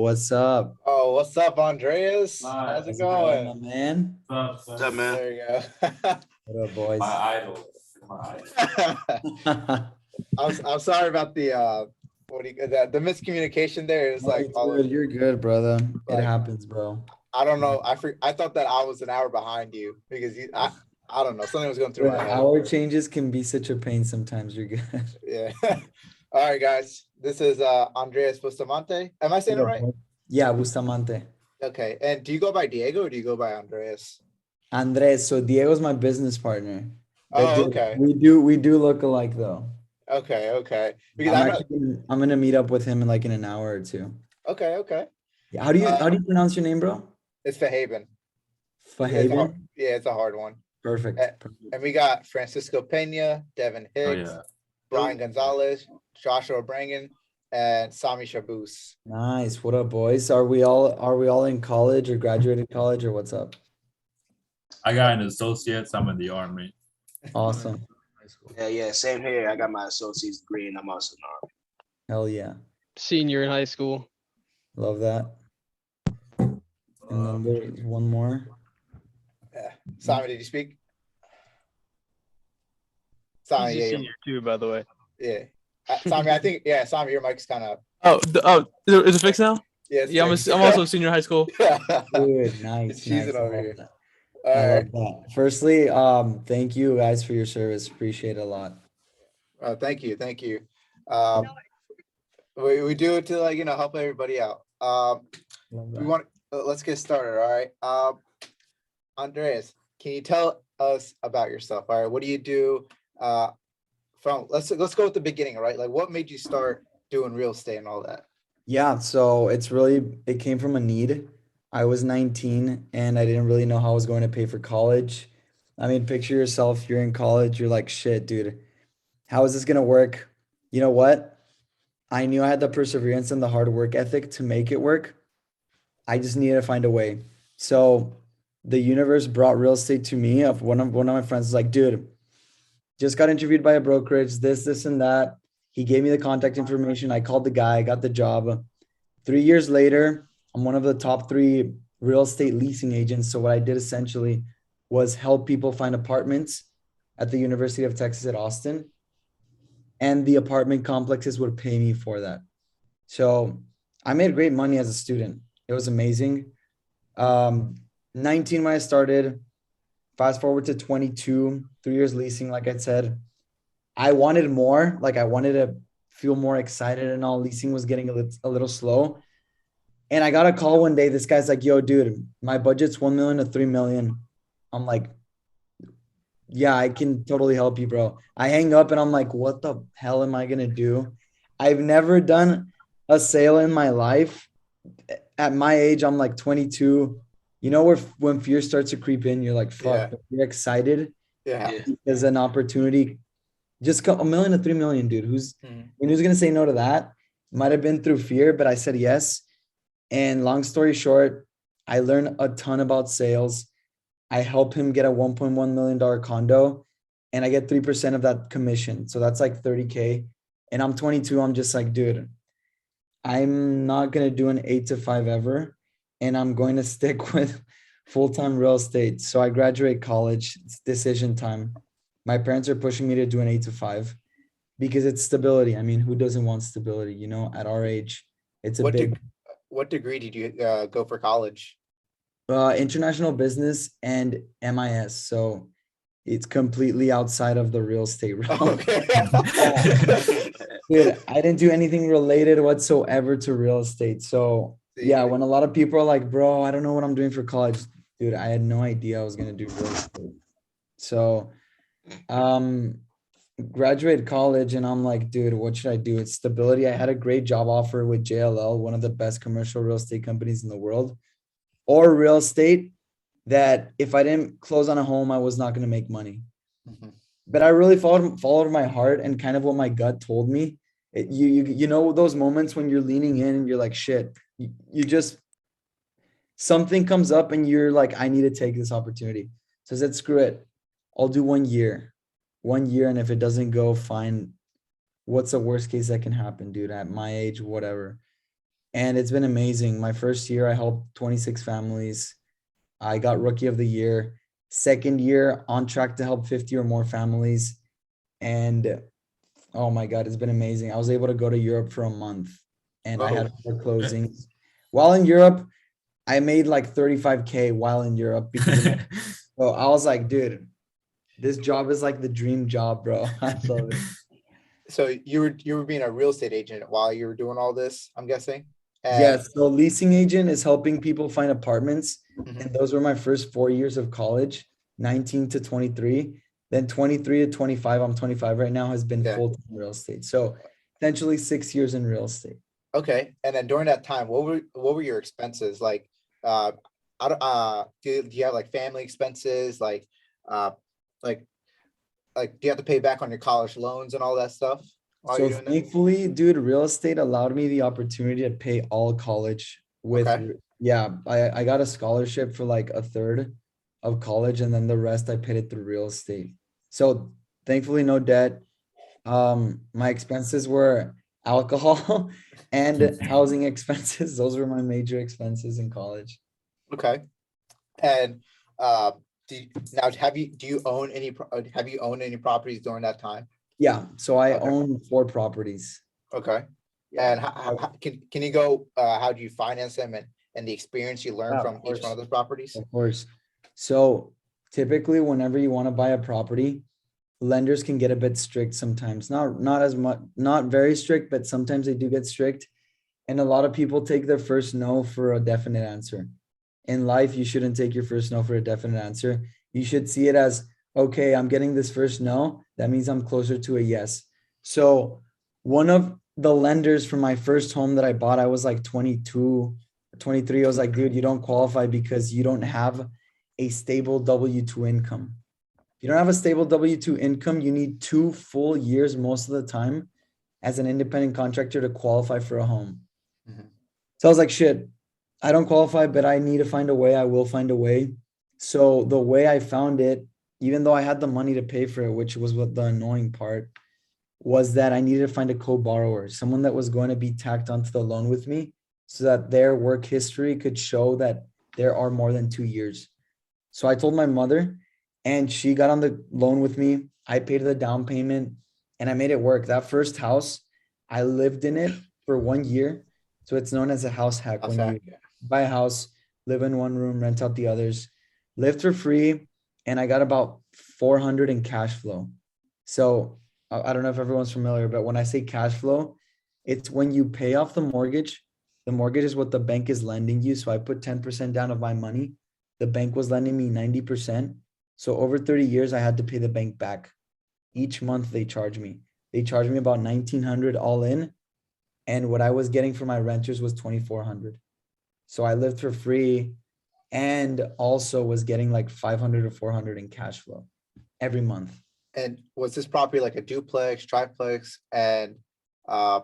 What's up? Oh, what's up, Andreas? How's it My going? man? What's up, man? There you go. What up, boys? My idol. My idol. I'm sorry about the the miscommunication there. It's like It's good. You're good, brother. It Like- happens, bro. I don't know. I thought that I was an hour behind you because I don't know, something was going through my head. Hour changes can be such a pain sometimes. You're good. Yeah. All right, guys. This is Andres Bustamante. Am I saying it right? Yeah, Bustamante. Okay. And do you go by Diego or do you go by Andres? Andres. So Diego's my business partner. But Oh, dude, okay. We do look alike though. Okay. Because I'm gonna meet up with him in an hour or two. okay. Yeah, how do you pronounce your name, bro? It's Fahaven. Fahaven? Yeah, it's a hard one. Perfect. And we got Francisco Pena, Devin Hicks, Brian Gonzalez, Joshua Brangan, and Sami Shabus. Nice. What up, boys? Are we all in college or graduated college or what's up? I got an associate's. I'm in the army. Awesome. Yeah, same here. I got my associate's degree and I'm also in the army. Hell yeah. Senior in high school. Love that. And then there's one more. Yeah. Sami, did you speak? He's Sami, a senior too, by the way. yeah. Sami, I think, Sami, your mic's kind of, Is it fixed now? yeah. Yeah, I'm also a senior in high school. Good. Nice. She's Nice. it I over love here. that. All I right. love that. Firstly, thank you guys for your service. Appreciate it a lot. Thank you. We do it to help everybody out. Love We that. want let's get started. All right. Andreas, can you tell us about yourself? All right. What do you do? Let's go at the beginning, all right? Like, what made you start doing real estate and all that? Yeah, so it came from a need. I was 19 and I didn't really know how I was going to pay for college. I mean, picture yourself, you're in college, you're like, shit, dude, how is this gonna work? You know what? I knew I had the perseverance and the hard work ethic to make it work. I just needed to find a way. So the universe brought real estate to me. Of one of my friends was like, dude, just got interviewed by a brokerage, this and that. He gave me the contact information. I called the guy, I got the job. 3 years later, I'm one of the top 3 real estate leasing agents. So what I did essentially was help people find apartments at the University of Texas at Austin. And the apartment complexes would pay me for that. So I made great money as a student. It was amazing. 19 when I started, fast forward to 22, 3 years leasing, like I said. I wanted more. Like, I wanted to feel more excited and all. Leasing was getting a little slow. And I got a call one day. This guy's like, yo, dude, my budget's 1 million to 3 million. I'm like, yeah, I can totally help you, bro. I hang up and I'm like, what the hell am I going to do? I've never done a sale in my life. At my age, I'm like 22. You know, when fear starts to creep in, you're like, fuck, Yeah. but you're excited. Yeah. There's an opportunity. Just 1 million to 3 million, dude. Who's gonna say no to that? Might have been through fear, but I said yes. And long story short, I learned a ton about sales. I help him get a $1.1 million condo, and I get 3% of that commission. So that's like 30K. And I'm 22. I'm just like, dude, I'm not gonna do an 8 to 5 ever, and I'm going to stick with full-time real estate. So I graduate college. It's decision time. My parents are pushing me to do an 8 to 5 because it's stability. I mean, who doesn't want stability? You know, at our age, it's a What degree did you go for college? International business and MIS. So it's completely outside of the real estate realm. Okay. Dude, I didn't do anything related whatsoever to real estate. So yeah, when a lot of people are like, bro, I don't know what I'm doing for college. Dude, I had no idea I was going to do real estate. So graduated college and I'm like, dude, what should I do? It's stability. I had a great job offer with JLL, one of the best commercial real estate companies in the world, or real estate that if I didn't close on a home, I was not going to make money. But I really followed my heart and kind of what my gut told me. You know those moments when you're leaning in and you're like, shit, you just, something comes up and you're like, I need to take this opportunity. So I said, screw it. I'll do 1 year. 1 year, and if it doesn't go, fine. What's the worst case that can happen, dude? At my age, whatever. and it's been amazing. My first year, I helped 26 families. I got rookie of the year. Second year, on track to help 50 or more families. And oh my God, it's been amazing. I was able to go to Europe for a month and I had Oh. 4 closings. While in Europe, I made like 35K while in Europe because of my, so I was like, dude, this job is like the dream job, bro. I love it. So you were being a real estate agent while you were doing all this, I'm guessing? And Yes, so leasing agent is helping people find apartments. Mhm. And those were my first 4 years of college, 19 to 23. Then 23 to 25, I'm 25 right now, has been Yeah. full-time real estate. So essentially 6 years in real estate. Okay, and then during that time, what were your expenses like? I don't, do you have like family expenses uh, like do you have to pay back on your college loans and all that stuff while So you're doing that? thankfully, dude, real estate allowed me the opportunity to pay all college with, Okay. yeah, I got a scholarship for like a third of college and then the rest I paid it through real estate. So thankfully, no debt. My expenses were alcohol and housing expenses. Those were my major expenses in college. Okay, and uh, now have you owned any properties during that time? Yeah, so I Okay. own 4 properties. Okay, Yeah, and can you go? How do you finance them and the experience you learned yeah, from of each one course. of those properties? Of course. So typically, whenever you want to buy a property, lenders can get a bit strict sometimes. Not as much, not very strict, but sometimes they do get strict. And a lot of people take their first no for a definite answer. In life, you shouldn't take your first no for a definite answer. You should see it as, okay, I'm getting this first no. That means I'm closer to a yes. So one of the lenders for my first home that I bought, I was like 22, 23. I was like, dude, you don't qualify because you don't have a stable W-2 income. If you don't have a stable W-2 income, you need 2 full years most of the time as an independent contractor to qualify for a home. Mhm. So I was like, shit, I don't qualify, but I need to find a way. I will find a way. So the way I found it, even though I had the money to pay for it, which was what the annoying part, was that I needed to find a co-borrower, someone that was going to be tacked onto the loan with me so that their work history could show that there are more than 2 years. So I told my mother and she got on the loan with me. I paid the down payment and I made it work. That first house, I lived in it for 1 year. So it's known as a house hack when you Yeah. buy a house, live in one room, rent out the others, lived for free, and I got about 400 in cash flow. So I don't know if everyone's familiar, but when I say cash flow, it's when you pay off the mortgage. The mortgage is what the bank is lending you. So I put 10% down of my money. The bank was lending me 90%. So over 30 years, I had to pay the bank back. Each month they charge me. They charge me about 1,900 all in. And what I was getting for my renters was 2,400. So I lived for free and also was getting like 500 or 400 in cash flow every month. And was this property like a duplex, triplex, and uh,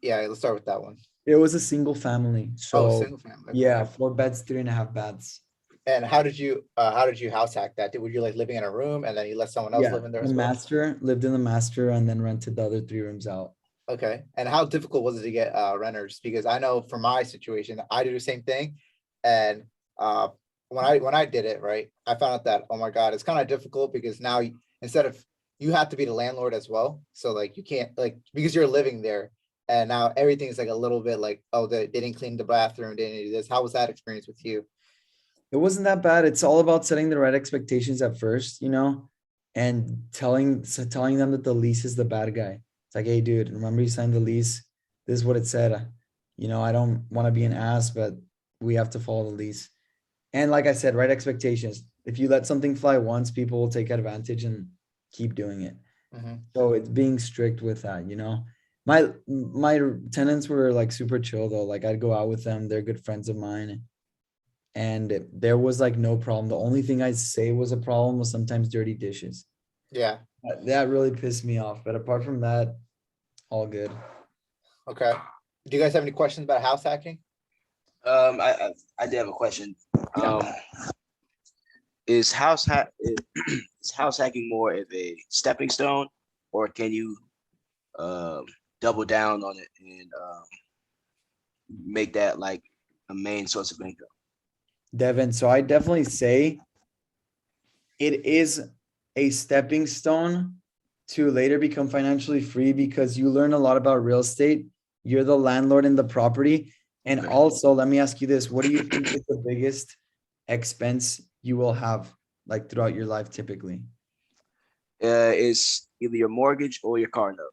yeah, let's start with that one. It was a single family. Oh, So single family. yeah, Okay. 4 beds, 3.5 baths. And how did you house hack that? Were you like living in a room and then you let someone else Yeah, live in there the as well? master lived in the master and then rented the other 3 rooms out. Okay. And how difficult was it to get renters? Because I know for my situation, I do the same thing. And uh, when I did it, right, I found out that, oh my God, it's kind of difficult because now instead of you have to be the landlord as well. So like you can't like because you're living there and now everything's like a little bit like, oh, they didn't clean the bathroom, they didn't do this. How was that experience with you? It wasn't that bad. It's all about setting the right expectations at first, and telling them that the lease is the bad guy. It's like, hey, dude, remember you signed the lease? This is what it said. I don't want to be an ass, but we have to follow the lease. And like I said, right expectations. If you let something fly once, people will take advantage and keep doing it. Mhm. So it's being strict with that. My tenants were like super chill though. Like I'd go out with them. They're good friends of mine. And there was like no problem. The only thing I'd say was a problem was sometimes dirty dishes. Yeah. That really pissed me off. But apart from that, all good. Okay. Do you guys have any questions about house hacking? I did have a question. Yeah. Is is house hacking more of a stepping stone, or can you double down on it and make that like a main source of income. Devin, so I definitely say it is a stepping stone to later become financially free because you learn a lot about real estate. You're the landlord in the property. And Okay. also, let me ask you this. What do you think is the biggest expense you will have like throughout your life typically? It's either your mortgage or your car note.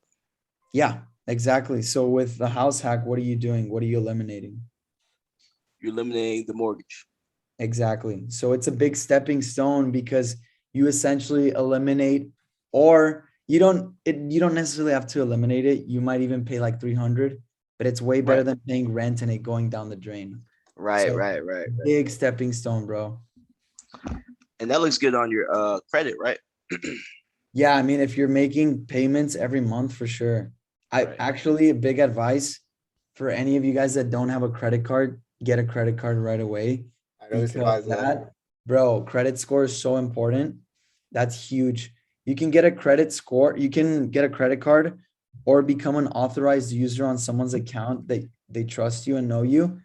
Yeah, exactly. So with the house hack, what are you doing? What are you eliminating? You're eliminating the mortgage. Exactly. So it's a big stepping stone because you essentially eliminate, or you don't necessarily have to eliminate it. You might even pay like 300, but it's way better Right. than paying rent and it going down the drain. Right, So right. big stepping stone, bro. And that looks good on your credit, right? Yeah, I mean, if you're making payments every month for sure. I Right. actually, a big advice for any of you guys that don't have a credit card, get a credit card right away. I always Because advise that. that, bro, credit score is so important. That's huge. You can get a credit score, you can get a credit card or become an authorized user on someone's account that they trust you and know you.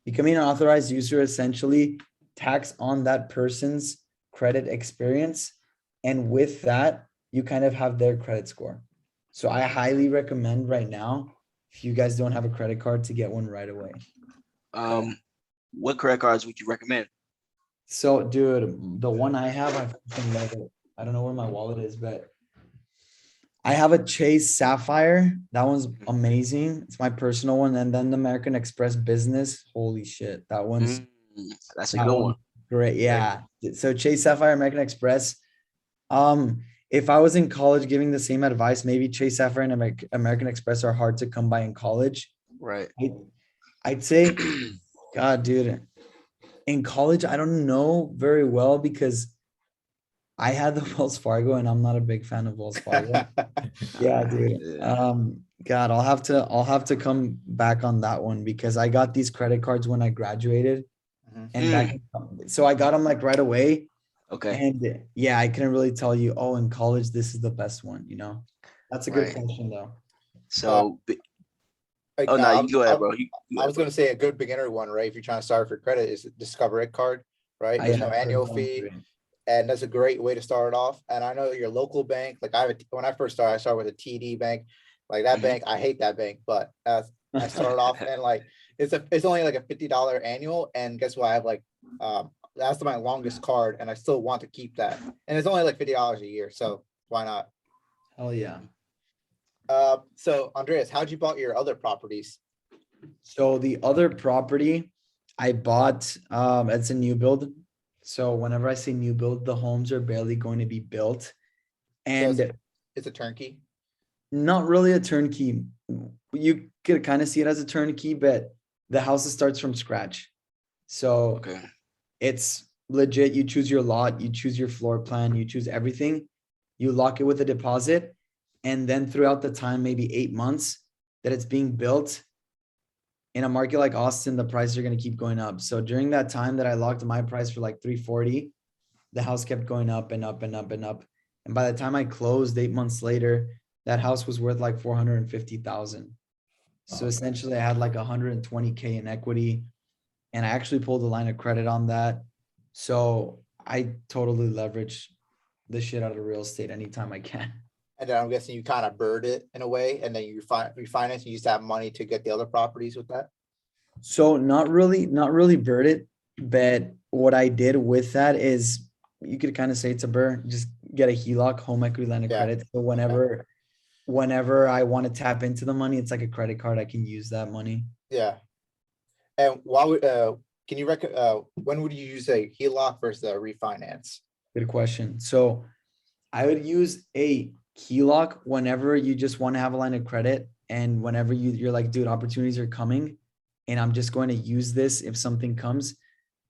Becoming an authorized user essentially tax on that person's credit experience. And with that, you kind of have their credit score. So I highly recommend right now, if you guys don't have a credit card, to get one right away. What credit cards would you recommend? So, dude, the one I have, I fucking love it. I don't know where my wallet is, but I have a Chase Sapphire. That one's amazing. It's my personal one. And then the American Express Business. Holy shit. That's a That good one's one. great. Yeah. So Chase Sapphire, American Express. If I was in college giving the same advice, maybe Chase Sapphire and American Express are hard to come by in college. Right. I'd say, God, dude, in college, I don't know very well because I had the Wells Fargo and I'm not a big fan of Wells Fargo. Yeah, dude. Yeah. God, I'll have to come back on that one because I got these credit cards when I graduated Mhm. and back, so I got them like right away. Okay. And yeah, I couldn't really tell you, oh, in college, this is the best one, you know? That's a good Right. question though. So, Like, oh no, you I'm- go ahead, I'm- bro. You I ahead, was bro. gonna say a good beginner one, right? If you're trying to start for credit, is Discover It card, right? I There's no have annual heard that fee, one's great. and that's a great way to start it off. And I know your local bank, like when I first started, I started with a TD bank. Like that Mhm. bank, I hate that bank, but I started off and like it's only like a $50 annual, and guess what? I have like that's my longest card, and I still want to keep that. And it's only like $50 a year, so why not? Hell yeah. So Andreas, how'd you bought your other properties? So the other property I bought, it's a new build. So whenever I say new build, the homes are barely going to be built. So And it's a turnkey. not really a turnkey. You could kind of see it as a turnkey, but the house starts from scratch. So Okay. it's legit. You choose your lot, you choose your floor plan, you choose everything. You lock it with a deposit. And then throughout the time, maybe 8 months that it's being built, in a market like Austin, the prices are going to keep going up. So during that time that I locked my price for like 340, the house kept going up and up and up and up. And by the time I closed 8 months later, that house was worth like 450,000. So Okay. essentially I had like 120K in equity and I actually pulled a line of credit on that. So I totally leverage the shit out of real estate anytime I can. And then I'm guessing you kind of bird it in a way, and then you refinance and use that money to get the other properties with that. So not really bird it, but what I did with that is you could kind of say it's a burr, just get a Heloc, home equity line of Yeah. credit. So whenever I want to tap into the money, it's like a credit card. I can use that money. Yeah. And can you when would you use a HELOC versus a refinance? Good question. So I would use a Heloc whenever you just want to have a line of credit and whenever you're like, dude, opportunities are coming and I'm just going to use this if something comes.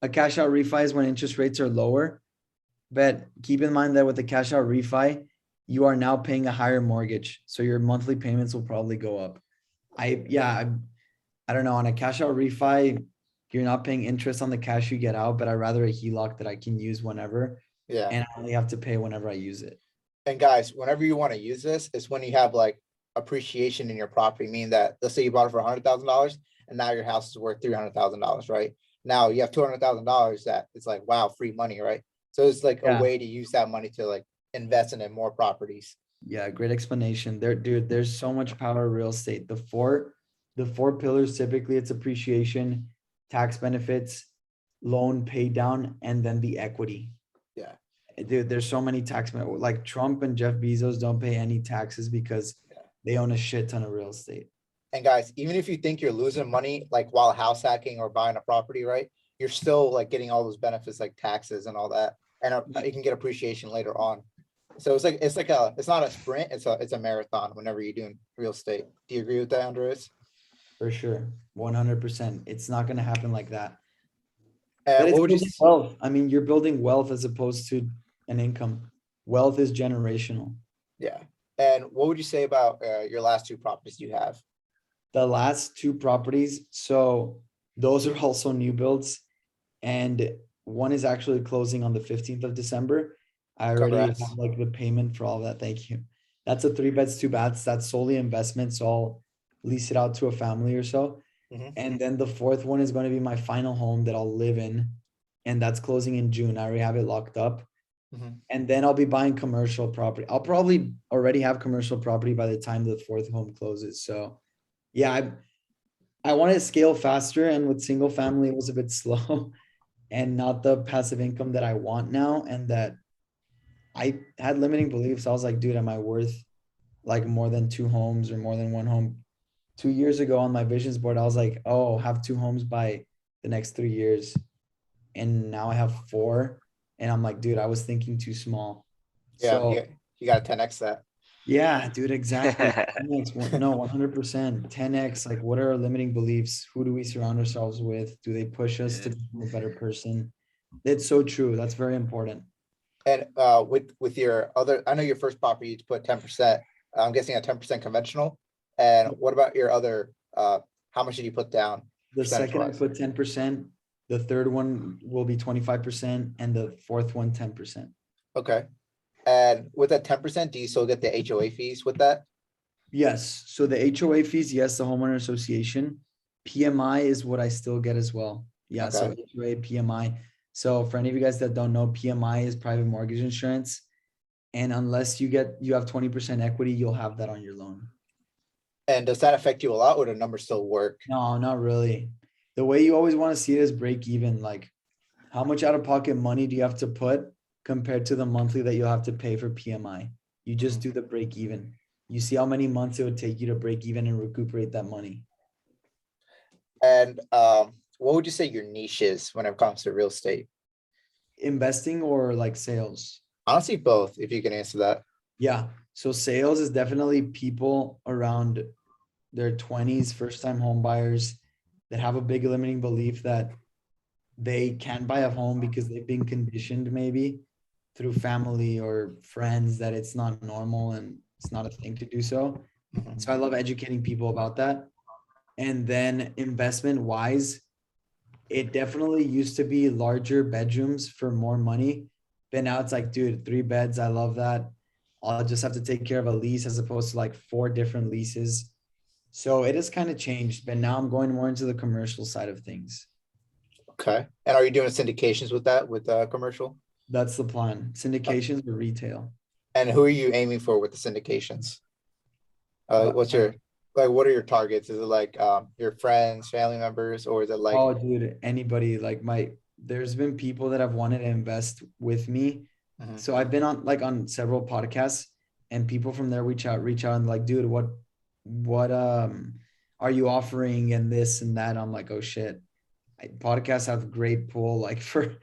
A cash out refi is when interest rates are lower. But keep in mind that with the cash out refi, you are now paying a higher mortgage. So your monthly payments will probably go up. I don't know. On a cash out refi, you're not paying interest on the cash you get out, but I'd rather a HELOC that I can use whenever. Yeah. And I only have to pay whenever I use it. And guys, whenever you want to use this, it's when you have like appreciation in your property, meaning that let's say you bought it for $100,000 and now your house is worth $300,000, right? Now you have $200,000 that it's like, wow, free money, right? So it's like a Yeah. way to use that money to like invest in more properties. Yeah, great explanation. There, dude, there's so much power in real estate. The four pillars, typically it's appreciation, tax benefits, loan pay down, and then the equity. Yeah. Dude, there's so many like Trump and Jeff Bezos don't pay any taxes because Yeah. they own a shit ton of real estate. And guys, even if you think you're losing money, like while house hacking or buying a property, right? You're still like getting all those benefits like taxes and all that. And you can get appreciation later on. So it's not a sprint, it's a marathon whenever you're doing real estate. Do you agree with that, Andres? For sure. 100%. It's not going to happen like that. And But it's what would you building wealth. I mean, you're building wealth as opposed to an income. Wealth is generational. yeah. And what would you say about your last two properties you have? The last two properties, so those are also new builds, and one is actually closing on the 15th of December. I already Congrats. have like the payment for all that. Thank you. That's a 3 beds, 2 baths. That's solely investment. So I'll lease it out to a family or so. Mhm. And then the fourth one is going to be my final home that I'll live in. And that's closing in June. I already have it locked up. Mhm. And then I'll be buying commercial property. I'll probably already have commercial property by the time the fourth home closes. So yeah, I want to scale faster. And with single family, it was a bit slow and not the passive income that I want now. And that I had limiting beliefs. I was like, dude, am I worth like more than two homes or more than one home? 2 years ago on my visions board, I was like, oh, have two homes by the next 3 years. And now I have four. And I'm like, dude, I was thinking too small. Yeah, So you got to 10x that. yeah, dude, exactly. 10x, no, 100%. 10x, like what are our limiting beliefs? Who do we surround ourselves with? Do they push us to Yeah. become a better person? It's so true. That's very important. And with your other, I know your first property you put 10%. I'm guessing a 10% conventional. And what about your other? How much did you put down? The second I Percentage-wise? put 10%, the third one will be 25%, and the fourth one 10%. Okay. And with that 10%, do you still get the HOA fees with that? Yes. So the HOA fees, yes, the homeowner association. PMI is what I still get as well. Yeah. So Okay. HOA, PMI. So for any of you guys that don't know, PMI is private mortgage insurance. And unless you have 20% equity, you'll have that on your loan. And does that affect you a lot, or the numbers still work? No, not really. The way you always want to see it is break even. Like how much out of pocket money do you have to put compared to the monthly that you'll have to pay for PMI? You just do the break even. You see how many months it would take you to break even and recuperate that money. And what would you say your niche is when it comes to real estate? Investing or like sales? Honestly, both, if you can answer that. Yeah. So sales is definitely people around their 20s, first time home buyers that have a big limiting belief that they can't buy a home because they've been conditioned maybe through family or friends that it's not normal and it's not a thing to do so. So I love educating people about that. And then investment wise, it definitely used to be larger bedrooms for more money. But now it's like, dude, 3 beds. I love that. I'll just have to take care of a lease as opposed to like 4 different leases. So it has kind of changed, but now I'm going more into the commercial side of things. Okay. And are you doing syndications with that, with commercial? That's the plan. Syndications or retail. And who are you aiming for with the syndications? What's your, like, what are your targets? Is it like your friends, family members, or is it like, Oh, dude, anybody like there's been people that have wanted to invest with me. Mhm. So I've been on several podcasts and people from there reach out and like, dude, what are you offering and this and that? I'm like, oh shit. Podcasts have great pull, like for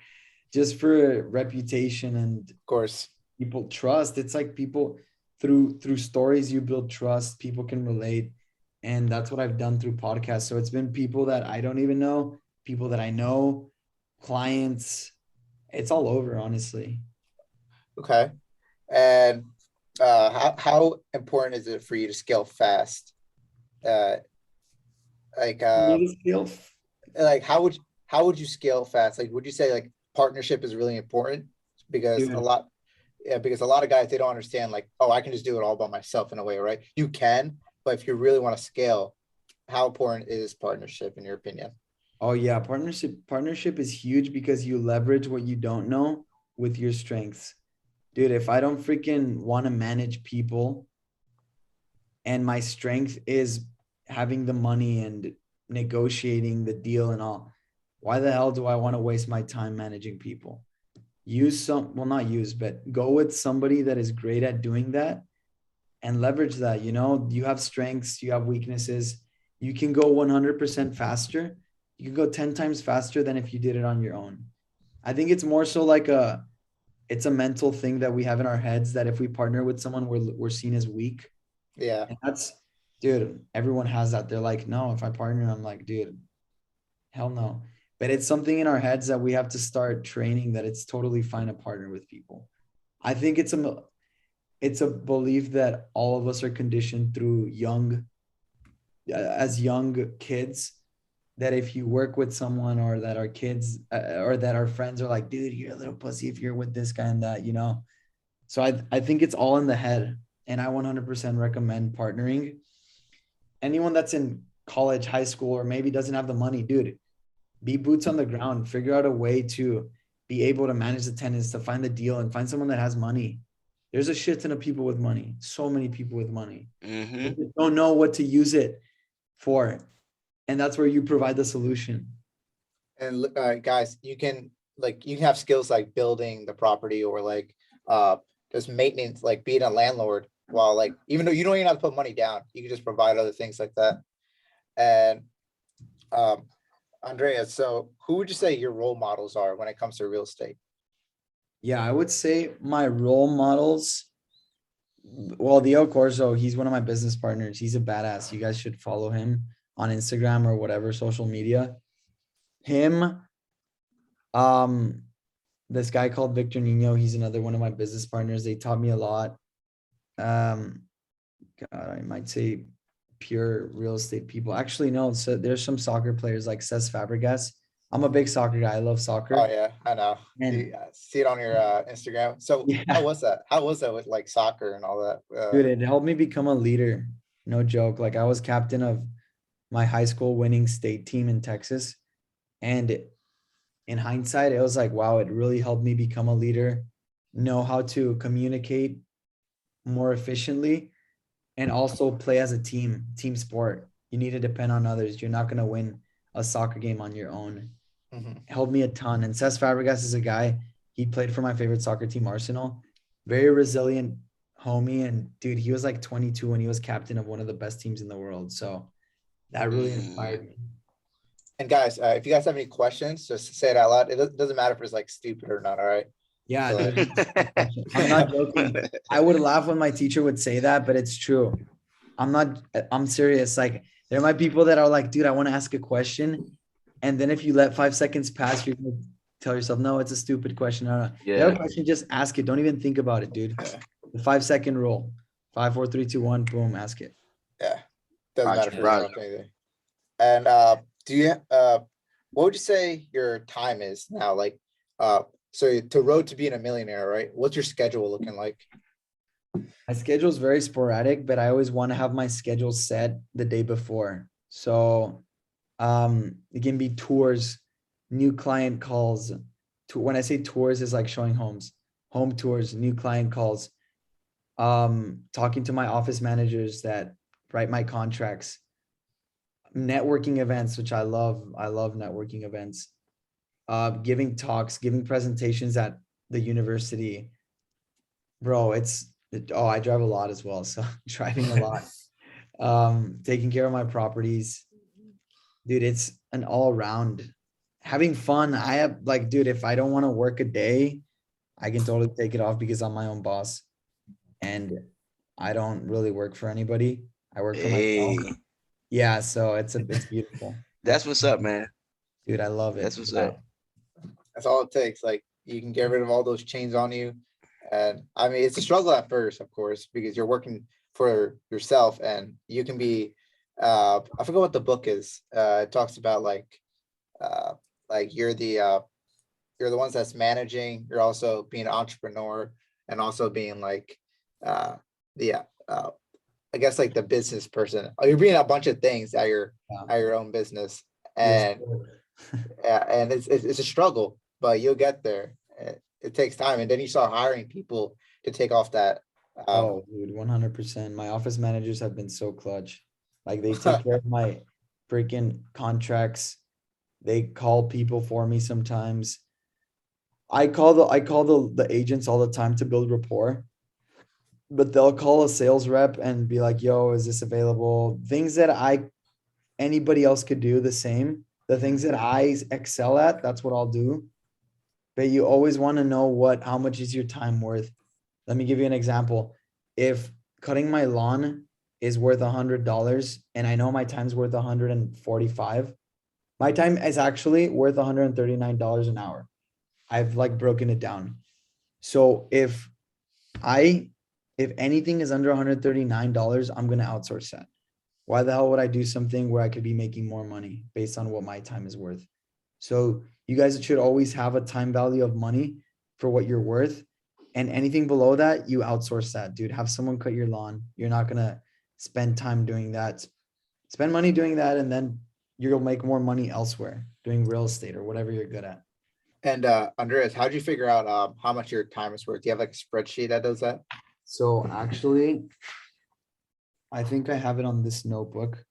reputation and of course, people trust. It's like people through stories you build trust, people can relate. And that's what I've done through podcasts. So it's been people that I don't even know, people that I know, clients. It's all over, honestly. okay. And how important is it for you to scale fast? Uh, like Need a skill. like how would you scale fast? Like, would you say like partnership is really important? Because Dude. because a lot of guys, they don't understand like, oh, I can just do it all by myself in a way, right? You can, but if you really want to scale, how important is partnership in your opinion? Oh yeah, partnership is huge because you leverage what you don't know with your strengths. Dude, if I don't freaking want to manage people and my strength is having the money and negotiating the deal and all, why the hell do I want to waste my time managing people? Well, not use, but go with somebody that is great at doing that and leverage that. You have strengths, you have weaknesses. You can go 100% faster. You can go 10 times faster than if you did it on your own. I think it's more so like it's a mental thing that we have in our heads that if we partner with someone, we're seen as weak. Yeah. And dude, everyone has that. They're like, no, if I partner, I'm like, dude, hell no. But it's something in our heads that we have to start training that it's totally fine to partner with people. I think it's a belief that all of us are conditioned through as young kids, that if you work with someone or that our kids or that our friends are like, dude, you're a little pussy if you're with this guy and that. So I think it's all in the head, and I 100% recommend partnering. Anyone that's in college, high school, or maybe doesn't have the money, dude, be boots on the ground, figure out a way to be able to manage the tenants, to find the deal and find someone that has money. There's a shit ton of people with money, so many people with money. Mm-hmm. They just don't know what to use it for. And that's where you provide the solution. And guys, you can have skills like building the property or like just maintenance, like being a landlord, while like even though you don't even have to put money down, you can just provide other things like that. And Andreas, so who would you say your role models are when it comes to real estate? Yeah, I would say my role models. Well, Dio Corso, he's one of my business partners. He's a badass. You guys should follow him on Instagram or whatever social media. Him, um, this guy called Victor Nino, he's another one of my business partners. They taught me a lot. God, I might say pure real estate people. Actually, no. So there's some soccer players like Cesc Fabregas. I'm a big soccer guy. I love Oh soccer. yeah, I know. And See it on your Instagram. So yeah, how was that? How was that with like soccer and all that? dude, it helped me become a leader. No joke. Like I was captain of my high school winning state team in Texas. And in hindsight, it was like, wow, it really helped me become a leader, know how to communicate more efficiently, and also play as a team sport. You need to depend on others. You're not going to win a soccer game on your own. Mhm. Helped me a ton. And Cesc Fabregas is a guy, he played for my favorite soccer team, Arsenal. Very resilient homie. And dude, he was like 22 when he was captain of one of the best teams in the world. So that really inspired me. And guys, if you guys have any questions, just say it out loud. It doesn't matter if it's like stupid or not. All right. Yeah, So, dude, I'm not joking. I would laugh when my teacher would say that, but it's true. I'm serious. Like there might be people that are like, dude, I want to ask a question. And then if you let 5 seconds pass, you're gonna tell yourself, no, it's a stupid question. No. You have a Yeah. question, just ask it. Don't even think about it, dude. Yeah. The 5 second rule. 5, 4, 3, 2, 1, boom, ask it. yeah, doesn't matter if Roger, you're Roger. interrupting anything. And do you what would you say your time is now? Like so to road to being a millionaire, right? What's your schedule looking like? My schedule is very sporadic, but I always want to have my schedule set the day before. So it can be tours, new client calls. When I say tours, is like showing home tours, new client calls, talking to my office managers that write my contracts, networking events, which I love. I love networking events. Giving talks, giving presentations at the university. Bro, I drive a lot as well, so driving a lot. Taking care of my properties. Dude, it's an all around having fun. I have like, dude, if I don't want to work a day, I can totally take it off because I'm my own boss and I don't really work for anybody. I work for myself. Hey, Yeah, so it's beautiful. that's what's up, man. Dude, I love it. That's what's Yeah. up. That's all it takes. Like you can get rid of all those chains on you. And I mean, it's a struggle at first, of course, because you're working for yourself and you can be, I forget what the book is. It talks about like you're the ones that's managing, you're also being an entrepreneur and also being like, the, I guess like the business person. You're being a bunch of things at your own business, Yes, and sir. and it's a struggle, but you'll get there. It takes time, and then you start hiring people to take off that. Oh, dude, 100%. My office managers have been so clutch. Like they take care of my freaking contracts. They call people for me sometimes. I call the agents all the time to build rapport, but they'll call a sales rep and be like, "Yo, is this available?" Things that anybody else could do the same. The things that I excel at, that's what I'll do. But you always want to know how much is your time worth. Let me give you an example. If cutting my lawn is worth $100 and I know my time's worth 145, my time is actually worth $139 an hour. I've like broken it down. So if anything is under $139, I'm gonna outsource that. Why the hell would I do something where I could be making more money based on what my time is worth? So you guys should always have a time value of money for what you're worth. And anything below that, you outsource that, dude. Have someone cut your lawn. You're not gonna spend time doing that. Spend money doing that, and then you'll make more money elsewhere doing real estate or whatever you're good at. And Andreas, how'd you figure out how much your time is worth? Do you have like a spreadsheet that does that? So actually, I think I have it on this notebook.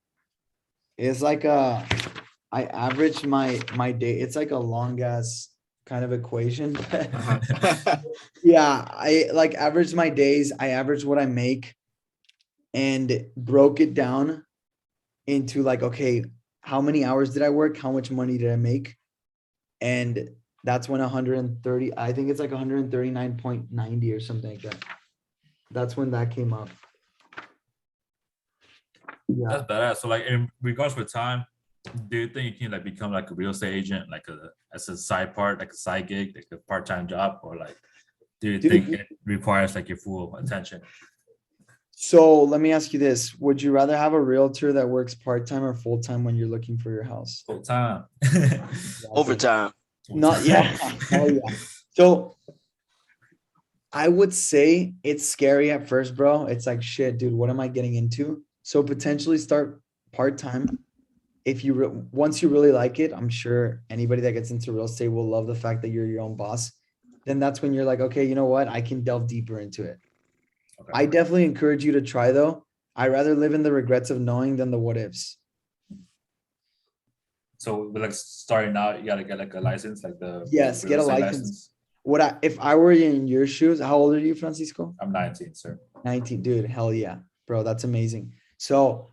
It's like I average my day. It's like a long ass kind of equation. Yeah, I like average my days. I average what I make and broke it down into like, okay, how many hours did I work? How much money did I make? And that's when 130, I think it's like 139.90 or something like that. That's when that came up. Yeah. That's badass. So like in regards for time, do you think you can like become like a real estate agent, like as a side part, like a side gig, like a part-time job, or like do you Dude, think it requires like your full attention? So let me ask you this. Would you rather have a realtor that works part-time or full-time when you're looking for your house? Full time. Overtime. Not yeah. Hell yeah. So I would say it's scary at first, bro. It's like, shit, dude, what am I getting into? So potentially start part-time. If you once you really like it, I'm sure anybody that gets into real estate will love the fact that you're your own boss. Then that's when you're like, okay, you know what? I can delve deeper into it. Okay. I definitely encourage you to try though. I rather live in the regrets of knowing than the what ifs. So like starting out, you gotta get like a license, like the Yes, real get a estate license. If I were in your shoes, how old are you, Francisco? I'm 19, sir. 19, dude. Hell yeah, bro. That's amazing. So,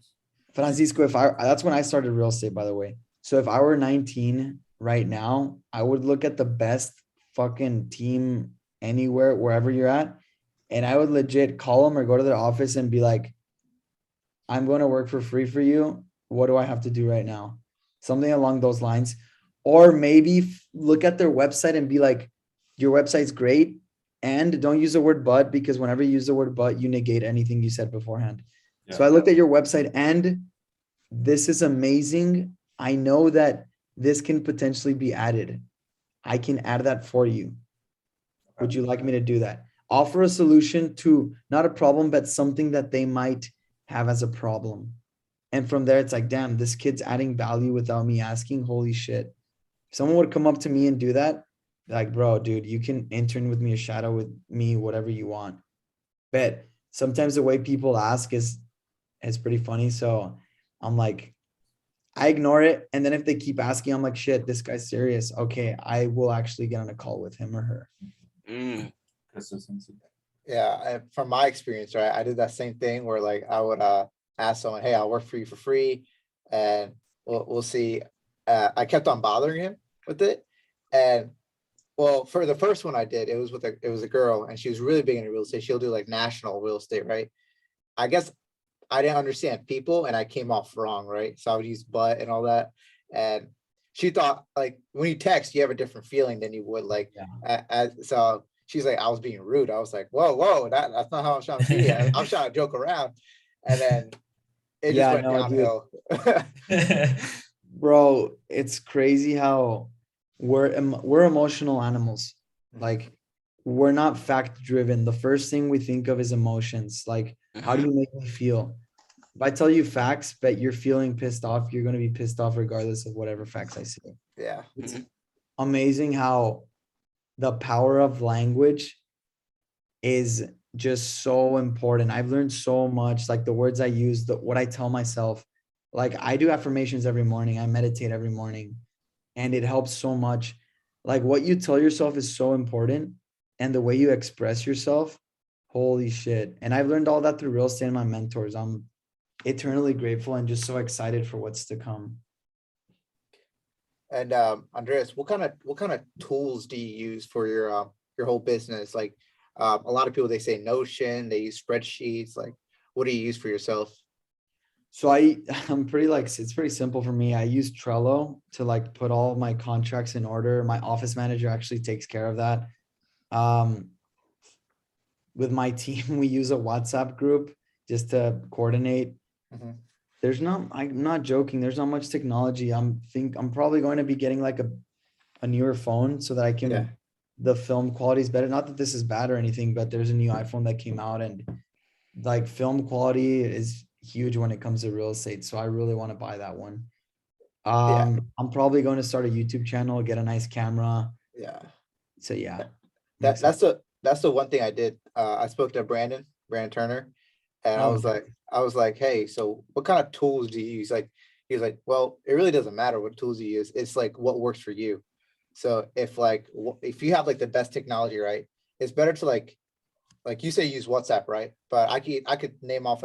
Francisco, that's when I started real estate, by the way. So if I were 19 right now, I would look at the best fucking team anywhere, wherever you're at, and I would legit call them or go to their office and be like, I'm going to work for free for you. What do I have to do right now? Something along those lines. Or maybe look at their website and be like, your website's great. And don't use the word but, because whenever you use the word but, you negate anything you said beforehand. So I looked at your website and this is amazing. I know that this can potentially be added. I can add that for you. Would you like me to do that? Offer a solution to not a problem, but something that they might have as a problem. And from there, it's like, damn, this kid's adding value without me asking. Holy shit. If someone would come up to me and do that, like, bro, dude, you can intern with me, a shadow with me, whatever you want. But sometimes the way people ask is pretty funny. So I'm like, I ignore it. And then if they keep asking, I'm like, shit, this guy's serious. Okay, I will actually get on a call with him or her. Consistency. Yeah, from my experience, right, I did that same thing where like I would ask someone, hey, I'll work for you for free, and we'll see. I kept on bothering him with it, and well, for the first one I did, it was a girl, and she was really big into real estate. She'll do like national real estate, right? I guess I didn't understand people, and I came off wrong, right? So I would use but and all that, and she thought like when you text, you have a different feeling than you would like. So she's like, I was being rude. I was like, whoa, that's not how I'm trying to be. I'm trying to joke around, and then it just went downhill. Bro, it's crazy how we're emotional animals. Like we're not fact driven. The first thing we think of is emotions. Like How do you make me feel? If I tell you facts, but you're feeling pissed off, you're gonna be pissed off regardless of whatever facts I say. Yeah. It's Mhm. amazing how the power of language is just so important. I've learned so much, like the words I use, what I tell myself. Like I do affirmations every morning, I meditate every morning, and it helps so much. Like what you tell yourself is so important, and the way you express yourself, holy shit. And I've learned all that through real estate and my mentors. I'm eternally grateful and just so excited for what's to come. And Andreas, what kind of tools do you use for your whole business? Like a lot of people, they say Notion, they use spreadsheets. Like, what do you use for yourself? So I'm pretty like, it's pretty simple for me. I use Trello to like put all of my contracts in order. My office manager actually takes care of that. Um, with my team, we use a WhatsApp group just to coordinate. Mhm. I'm not joking. There's not much technology. I'm probably going to be getting like a newer phone so that I can, Yeah. the film quality is better. Not that this is bad or anything, but there's a new iPhone that came out and like film quality is huge when it comes to real estate. So I really want to buy that one. Yeah. I'm probably going to start a YouTube channel, get a nice camera. Yeah. So yeah, I'm That excited. that's the one thing I did. I spoke to Brandon Turner, and I Oh, was like, hey, so what kind of tools do you use? Like, he was like, well, it really doesn't matter what tools you use. It's like what works for you. So if you have like the best technology, right, it's better to like you say use WhatsApp, right? But I could name off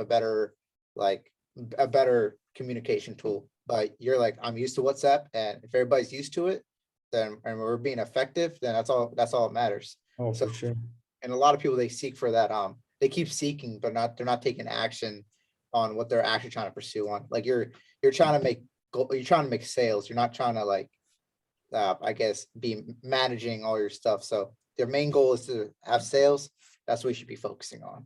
like a better communication tool. But you're like, I'm used to WhatsApp, and if everybody's used to it, then and we're being effective, then that's all that matters. oh, So for sure. and a lot of people, they seek for that, they keep seeking, but they're not taking action on what they're actually trying to pursue on. Like you're trying to make you're trying to make sales. You're not trying to like I guess be managing all your stuff. So their main goal is to have sales. That's what you should be focusing on.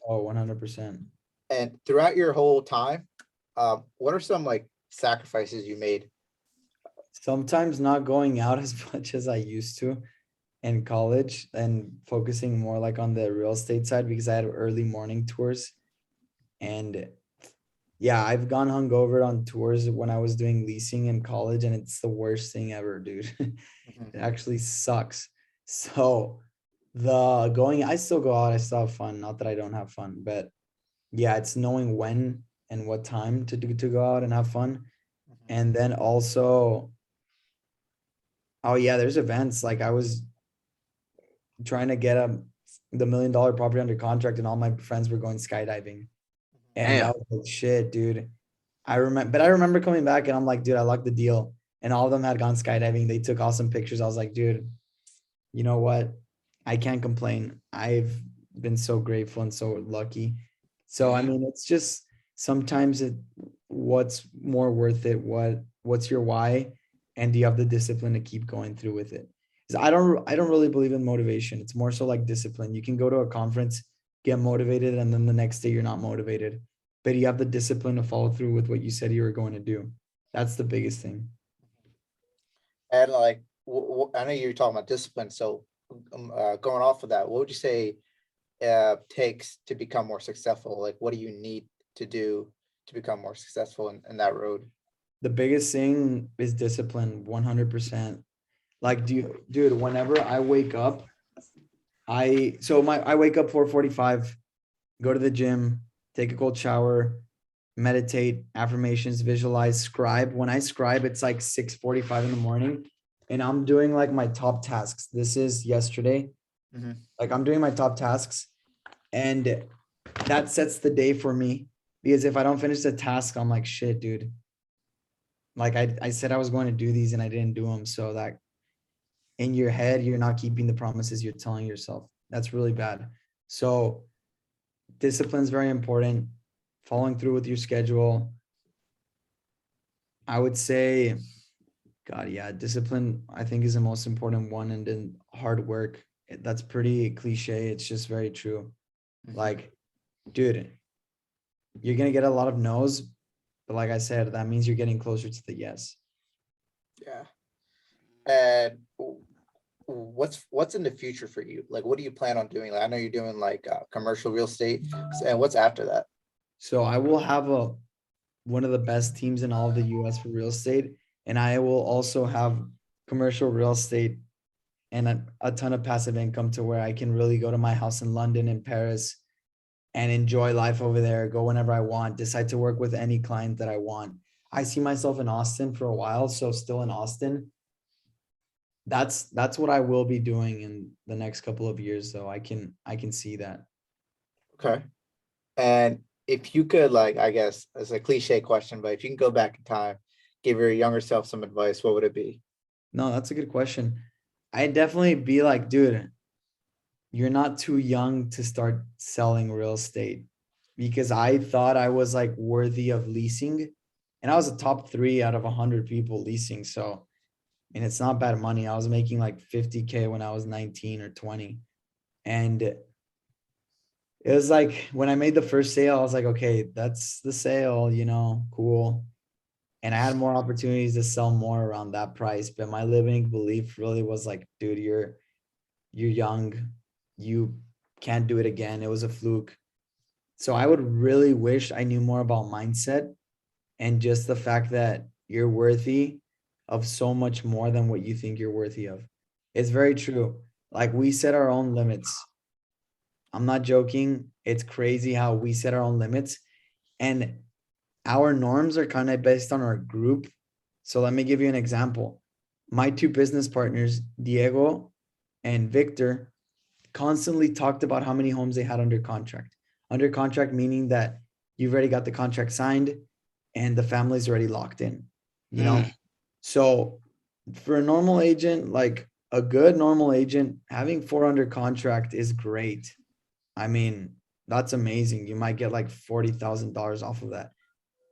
Oh, 100%. And throughout your whole time, what are some like sacrifices you made? Sometimes not going out as much as I used to in college and focusing more like on the real estate side because I had early morning tours. And yeah, I've gone hungover on tours when I was doing leasing in college, and it's the worst thing ever, dude. Mhm. It actually sucks. So the going, I still go out, I still have fun. Not that I don't have fun, but yeah, it's knowing when and what time to go out and have fun. And then also, oh yeah, there's events. Like I was trying to get the $1 million property under contract, and all my friends were going skydiving. And I Damn. was like, shit, dude. I remember coming back and I'm like, dude, I lucked the deal. And all of them had gone skydiving. They took awesome pictures. I was like, dude, you know what? I can't complain. I've been so grateful and so lucky. So I Mhm. mean, it's just sometimes what's more worth it? What's your why? And do you have the discipline to keep going through with it? Because I don't really believe in motivation. It's more so like discipline. You can go to a conference, get motivated, and then the next day you're not motivated. But you have the discipline to follow through with what you said you were going to do. That's the biggest thing. And like, I know you're talking about discipline. So going off of that, what would you say takes to become more successful? Like, what do you need to do to become more successful in that road? The biggest thing is discipline, 100%. Like, dude, whenever I wake up, I wake up 4:45, go to the gym, take a cold shower, meditate, affirmations, visualize, scribe. When I scribe, it's like 6:45 in the morning, and I'm doing like my top tasks. This is yesterday. Mhm. Like I'm doing my top tasks, and that sets the day for me. Because if I don't finish the task, I'm like, shit, dude. Like I said I was going to do these and I didn't do them. So that in your head, you're not keeping the promises you're telling yourself. That's really bad. So discipline is very important. Following through with your schedule. I would say, God, yeah, discipline, I think, is the most important one. And then hard work. That's pretty cliche. It's just very true. Mhm. Like, dude, you're going to get a lot of no's. But like I said, that means you're getting closer to the yes. Yeah. And what's in the future for you? Like, what do you plan on doing? Like, I know you're doing like commercial real estate, and what's after that? So I will have one of the best teams in all of the US for real estate. And I will also have commercial real estate and a ton of passive income to where I can really go to my house in London and Paris and enjoy life over there, go whenever I want, decide to work with any client that I want. I see myself in Austin for a while, so still in Austin. That's what I will be doing in the next couple of years, though. I can see that. Okay. And if you could, like, I guess it's a cliche question, but if you can go back in time, give your younger self some advice, what would it be? No, that's a good question. I'd definitely be like, dude, you're not too young to start selling real estate, because I thought I was like worthy of leasing, and I was a top 3 out of 100 people leasing. So, and it's not bad money. I was making like 50K when I was 19 or 20. And it was like when I made the first sale, I was like, okay, that's the sale, cool. And I had more opportunities to sell more around that price. But my limiting belief really was like, dude, you're young. You can't do it again. It was a fluke. So I would really wish I knew more about mindset and just the fact that you're worthy of so much more than what you think you're worthy of. It's very true. Like, we set our own limits. I'm not joking. It's crazy how we set our own limits, and our norms are kind of based on our group. So let me give you an example. My 2 business partners, Diego and Victor, constantly talked about how many homes they had under contract. Under contract meaning that you've already got the contract signed and the family's already locked in, you know? So for a normal agent, like a good normal agent, having 4 under contract is great. I mean, that's amazing. You might get like $40,000 off of that.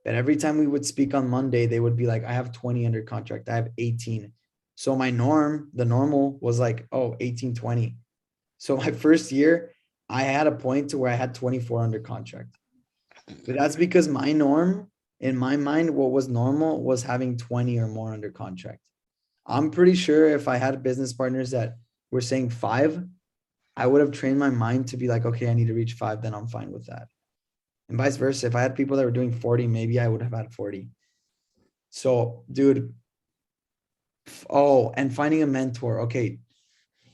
But every time we would speak on Monday, they would be like, I have 20 under contract. I have 18. So my the normal was like, oh, 18, 20. So my first year, I had a point to where I had 24 under contract. But that's because my norm, in my mind, what was normal was having 20 or more under contract. I'm pretty sure if I had business partners that were saying 5, I would have trained my mind to be like, okay, I need to reach 5, then I'm fine with that. And vice versa. If I had people that were doing 40, maybe I would have had 40. So, dude, and finding a mentor. Okay,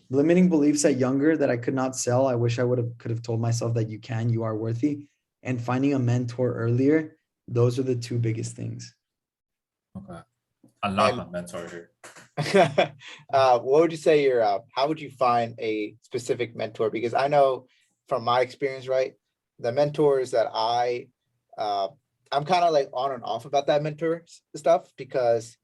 limiting beliefs at younger that I could not sell. I wish I could have told myself that you are worthy, and finding a mentor earlier. Those are the 2 biggest things. Okay. I love And- my mentor here. What would you say how would you find a specific mentor? Because I know from my experience, right, the mentors that I'm kind of like on and off about that mentor stuff, because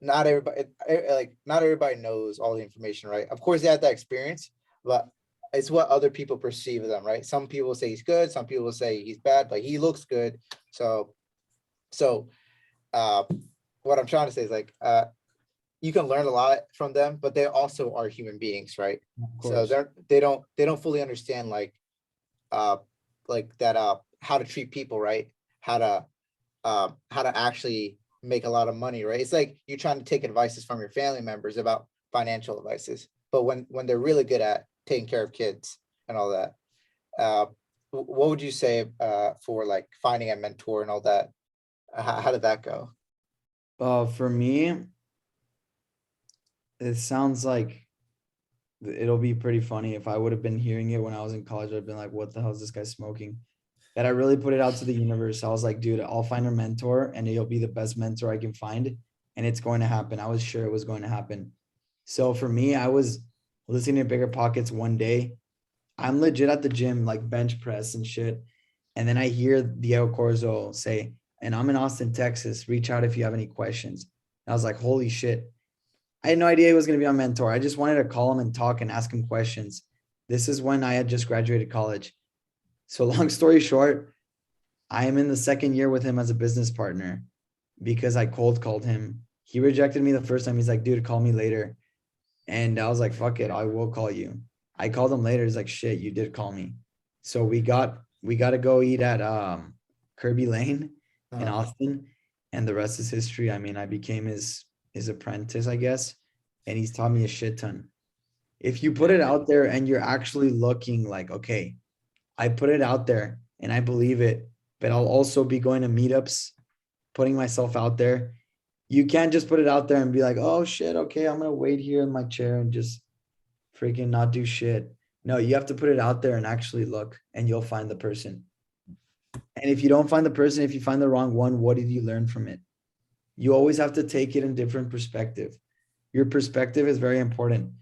not everybody knows all the information, right? Of course they have that experience, but it's what other people perceive of them, right? Some people say he's good, some people say he's bad, but he looks good. So what I'm trying to say is like you can learn a lot from them, but they also are human beings, right? So they don't fully understand like that how to treat people, right? How to actually make a lot of money, right? It's like you're trying to take advices from your family members about financial advices, but when they're really good at taking care of kids and all that, what would you say for like finding a mentor and all that? How did that go? For me, it sounds like it'll be pretty funny. If I would have been hearing it when I was in college, I'd been like, what the hell is this guy smoking? That I really put it out to the universe. I was like, dude, I'll find a mentor and he'll be the best mentor I can find. And it's going to happen. I was sure it was going to happen. So for me, I was listening to Bigger Pockets one day. I'm legit at the gym, like bench press and shit. And then I hear Diego Corzo say, and I'm in Austin, Texas. Reach out if you have any questions. And I was like, holy shit. I had no idea he was going to be my mentor. I just wanted to call him and talk and ask him questions. This is when I had just graduated college. So long story short, I am in the 2nd year with him as a business partner because I cold called him. He rejected me the first time. He's like, dude, call me later. And I was like, fuck it, I will call you. I called him later. He's like, shit, you did call me. So we got to go eat at Kirby Lane in Austin, and the rest is history. I mean, I became his apprentice, I guess, and he's taught me a shit ton. If you put it out there and you're actually looking like, okay, I put it out there and I believe it, but I'll also be going to meetups, putting myself out there. You can't just put it out there and be like, oh shit, okay, I'm gonna wait here in my chair and just freaking not do shit. No, you have to put it out there and actually look, and you'll find the person. And if you don't find the person, if you find the wrong one, what did you learn from it? You always have to take it in different perspective. Your perspective is very important.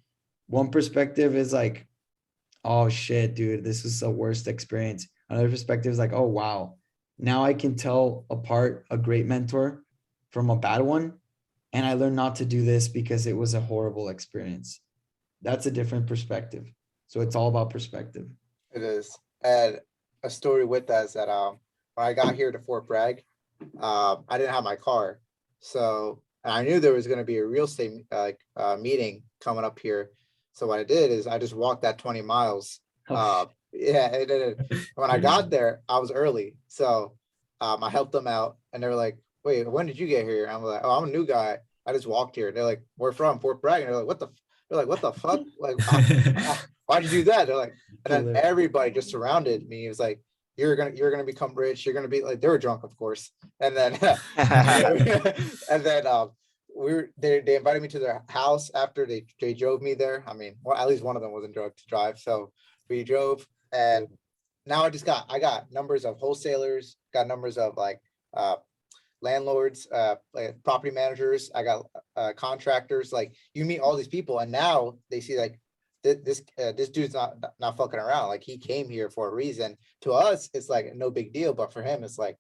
One perspective is like, oh shit, dude, this is the worst experience. Another perspective is like, oh wow, now I can tell apart a great mentor from a bad one. And I learned not to do this because it was a horrible experience. That's a different perspective. So it's all about perspective. It is. And a story with that is that when I got here to Fort Bragg, I didn't have my car. So and I knew there was going to be a real estate meeting coming up here. So what I did is I just walked that 20 miles. Yeah, when I got there, I was early. So I helped them out and they were like, wait, when did you get here? I'm like, oh, I'm a new guy. I just walked here. They're like, we're from Fort Bragg. And they're like, what the fuck? Like, why'd you do that? They're like, and then everybody just surrounded me. It was like, you're gonna become rich. You're gonna be like, they were drunk, of course. And then and then they invited me to their house after they drove me there. I mean, well, at least one of them wasn't drunk to drive. So we drove, and now I got numbers of wholesalers, got numbers of like landlords, like property managers. I got contractors. Like you meet all these people, and now they see like this dude's not fucking around. Like he came here for a reason. To us, it's like no big deal, but for him, it's like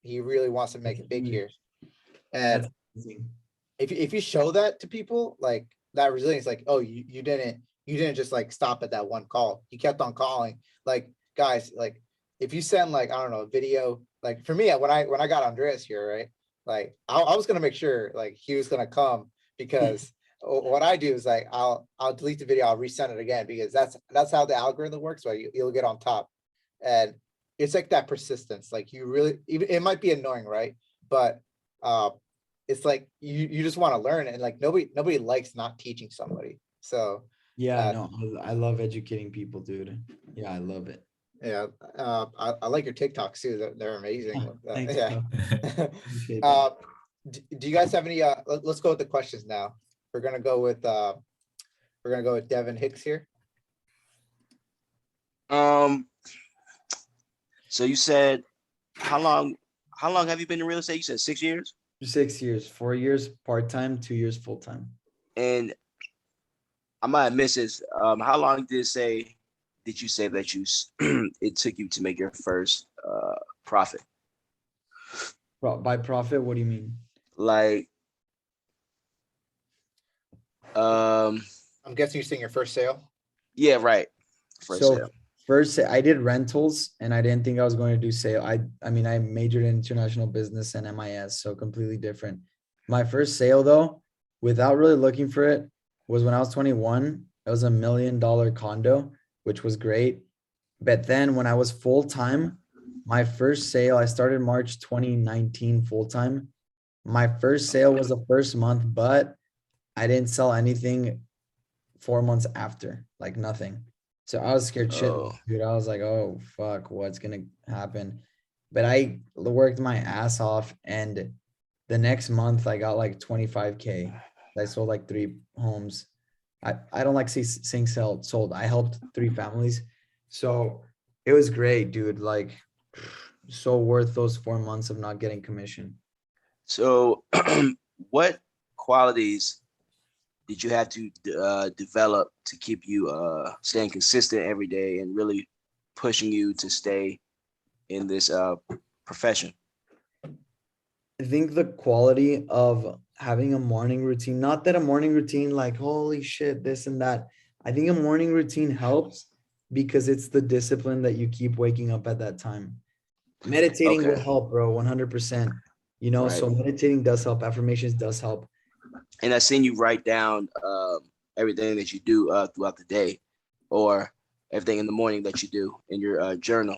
he really wants to make it big here. And if you show that to people, like that resilience, like, oh, you didn't just like stop at that one call. You kept on calling. Like guys, like if you send like, I don't know, a video, like for me, when I got Andres here, right? Like I was gonna make sure like he was gonna come, because what I do is like I'll delete the video, I'll resend it again, because that's how the algorithm works. So you'll get on top, and it's like that persistence. Like you really, even it might be annoying, right? But it's like you just want to learn, and like nobody likes not teaching somebody. So yeah, no, I love educating people, dude. Yeah, I love it. Yeah, I like your TikToks too. They're amazing. Thanks, Yeah. Appreciate that. Do you guys have any? Let's go with the questions now. We're gonna go with Devin Hicks here. So you said how long have you been in real estate? You said 6 years? 6 years, 4 years part-time, 2 years full-time. And I might have missed this. How long did you say that it took you to make your first profit? By profit, what do you mean? Like I'm guessing you're saying your first sale. yeah, right. First sale. First, I did rentals, and I didn't think I was going to do sale. I mean, I majored in international business and MIS, so completely different. My first sale, though, without really looking for it, was when I was 21. It was $1 million condo, which was great. But then when I was full-time, my first sale, I started March 2019 full-time. My first sale was the first month, but I didn't sell anything 4 months after, like nothing. So I was scared shitless, dude. I was like, oh, fuck, what's going to happen? But I worked my ass off, and the next month I got like 25K. I sold like 3 homes. I don't like seeing sold. I helped 3 families. So it was great, dude. Like so worth those 4 months of not getting commission. So what qualities did you have to develop to keep you staying consistent every day and really pushing you to stay in this profession? I think the quality of having a morning routine, not that a morning routine like, holy shit, this and that. I think a morning routine helps because it's the discipline that you keep waking up at that time. Meditating will help, bro, 100%. You know, so meditating does help. Affirmations does help. And I've seen you write down everything that you do throughout the day, or everything in the morning that you do in your journal.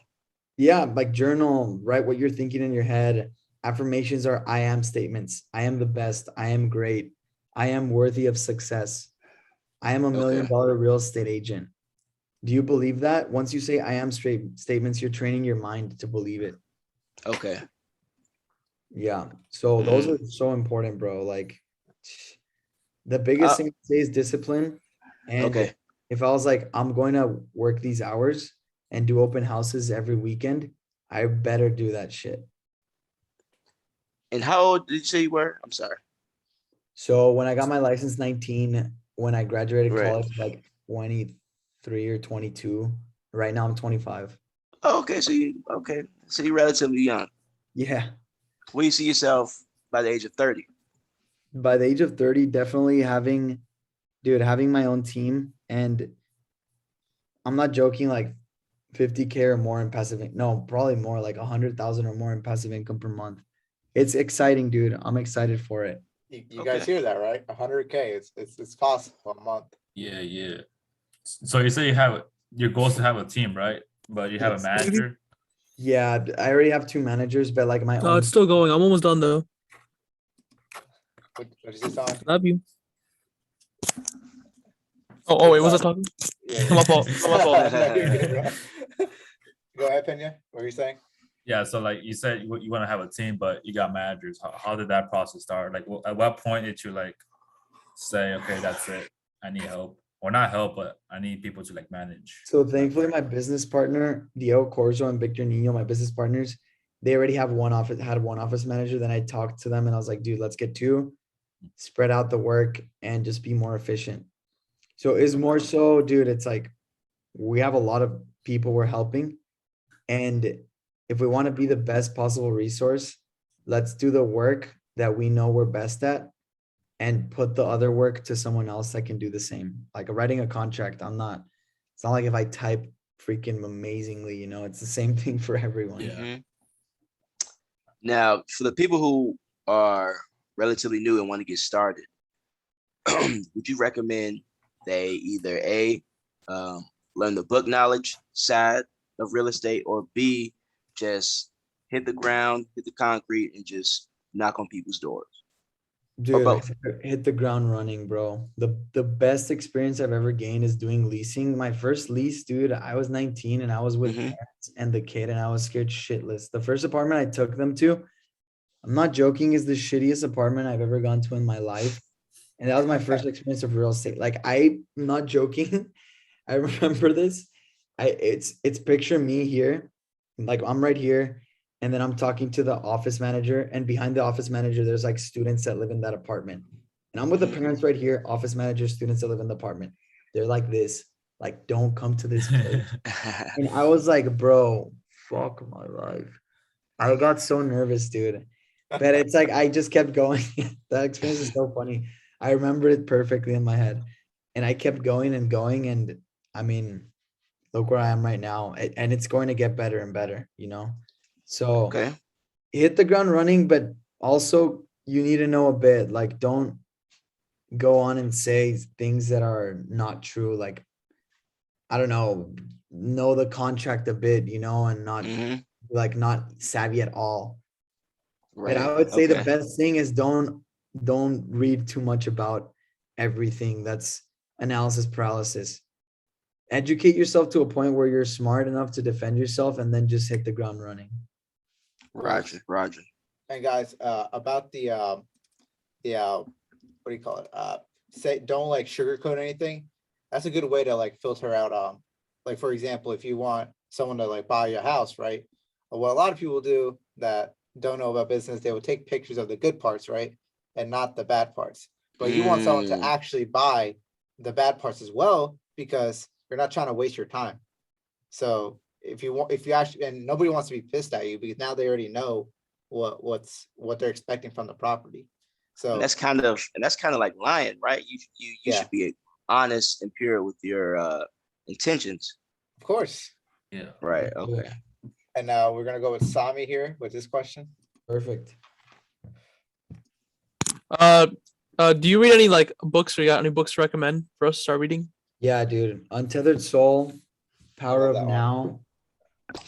Yeah, like journal, write what you're thinking in your head. Affirmations are I am statements. I am the best. I am great. I am worthy of success. I am a $1 million Okay. real estate agent. Do you believe that? Once you say I am straight statements, you're training your mind to believe it. Okay. Yeah. So those Mm. are so important, bro. Like the biggest Uh, thing to say is discipline. And okay. if I was like, I'm going to work these hours and do open houses every weekend, I better do that shit. And how old did you say you were? I'm sorry. So when I got my license 19, when I graduated Right. college, like 23 or 22. Right now I'm 25. Oh, okay. So you're relatively young. Yeah. Where you see yourself by the age of 30? By the age of 30, definitely having my own team. And I'm not joking, like 50K or more in passive no, probably more, like 100,000 or more in passive income per month. It's exciting, dude. I'm excited for it. You guys Okay. hear that, right? 100K. It's possible a month. Yeah. So you say you have your goal is to have a team, right? But you have a Yes. manager. Yeah, I already have 2 managers, but like my Oh, own. it's still going. I'm almost done though. What is this on? Love you. Oh, wait, was I talking? Yeah. My fault. My fault. No, you're good, bro. Go ahead, Pena. What were you saying? Yeah, so like you said, you want to have a team, but you got managers. How did that process start? Like, at what point did you like say, okay, that's it, I need help, or not help, but I need people to like manage So my thankfully, work? my business partner, Diego Corzo and Victor Nino, my business partners, they already have one office manager. Then I talked to them and I was like, dude, let's get two, spread out the work and just be more efficient. So it's more so, dude, it's like we have a lot of people we're helping. And if we want to be the best possible resource, let's do the work that we know we're best at and put the other work to someone else that can do the same. Like writing a contract, it's not like if I type freaking amazingly, it's the same thing for everyone. Yeah. Mhm. Now, for the people who are relatively new and want to get started, would you recommend they either A, learn the book knowledge side of real estate, or B, just hit the ground, hit the concrete, and just knock on people's doors? Or Dude, both? hit the ground running, bro. The best experience I've ever gained is doing leasing. My first lease, dude, I was 19 and I was with Mhm. parents and the kid and I was scared shitless. The first apartment I took them to, I'm not joking, is the shittiest apartment I've ever gone to in my life. And that was my first experience of real estate. Like I'm not joking. I remember this. It's picture me here. Like I'm right here. And then I'm talking to the office manager. And behind the office manager, there's like students that live in that apartment. And I'm with the Mhm. parents right here, office manager, students that live in the apartment. They're like this, like, don't come to this place. And I was like, bro, fuck my life. I got so nervous, dude. But it's like I just kept going. That experience is so funny. I remember it perfectly in my head. And I kept going and going. And I mean, look where I am right now. And it's going to get better and better. So Okay. hit the ground running, but also you need to know a bit. Like, don't go on and say things that are not true. Like, I don't know the contract a bit, and Mhm. not savvy at all. But Right. I would say the Okay. best thing is don't read too much about everything. That's analysis paralysis. Educate yourself to a point where you're smart enough to defend yourself and then just hit the ground running. Roger. Roger. And guys, about the what do you call it? Say don't like sugarcoat anything. That's a good way to like filter out. Like for example, if you want someone to like buy your house, right? What a lot of people do that don't know about business, they will take pictures of the good parts, right, and not the bad parts. But you want someone to Mm. actually buy the bad parts as well because you're not trying to waste your time. So if you actually, and nobody wants to be pissed at you because now they already know what they're expecting from the property. And So that's kind of like lying, right? You yeah, should be honest and pure with your intentions. of course. Yeah. Right. Okay. And now we're gonna go with Sami here with this question. Perfect. Uh, do you read any like books, or you got any books to recommend for us to start reading? Yeah, dude. Untethered Soul, Power Love of that one. Now.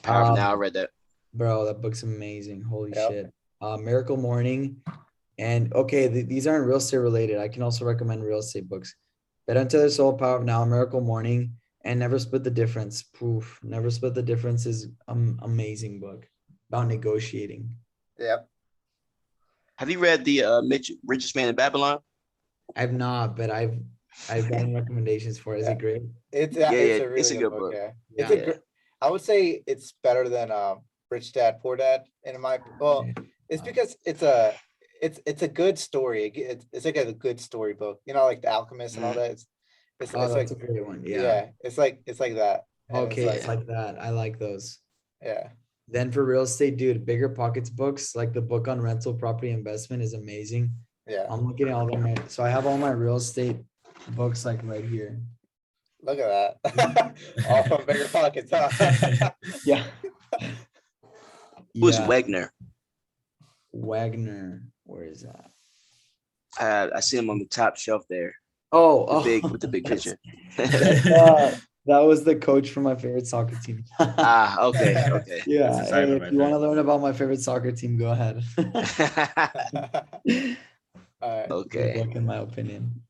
Power of Now. I Um, read that. bro, that book's amazing. Holy Yep. shit. Miracle Morning. And okay, these aren't real estate related. I can also recommend real estate books. Bet Unto the Soul, Power of Now, Miracle Morning, and Never Split the Difference. Poof, Never Split the Difference is amazing book about negotiating. Yep. Have you read the Richest Man in Babylon? I've not, but I've gotten recommendations for it. Is Yeah. it great? It's Yeah, it's yeah, a it's really a good good book. book. Yeah. Yeah. It's a great. I would say it's better than Rich Dad Poor Dad in my well. It's because it's a good story. It's like a good story book. You know, like The Alchemist and all that. It's Oh, it's like that's a great one. Yeah. yeah. It's like that. And Okay, it's it's like that. I like those. yeah. Then for real estate, dude, Bigger Pockets books, like the book on rental property investment is amazing. Yeah. I'm looking at all of my, so I have all my real estate books like right here. Look at that. All from Bigger Pockets, huh? Yeah. Who's Yeah. Wagner? Wagner. Where is that? I see him on the top shelf there, Oh, with the big that's- picture. that was the coach for my favorite soccer team. Okay. Yeah. That's Hey, exciting if right you want to there. learn about my favorite soccer team, go ahead. All right. Good Okay. book, in my opinion.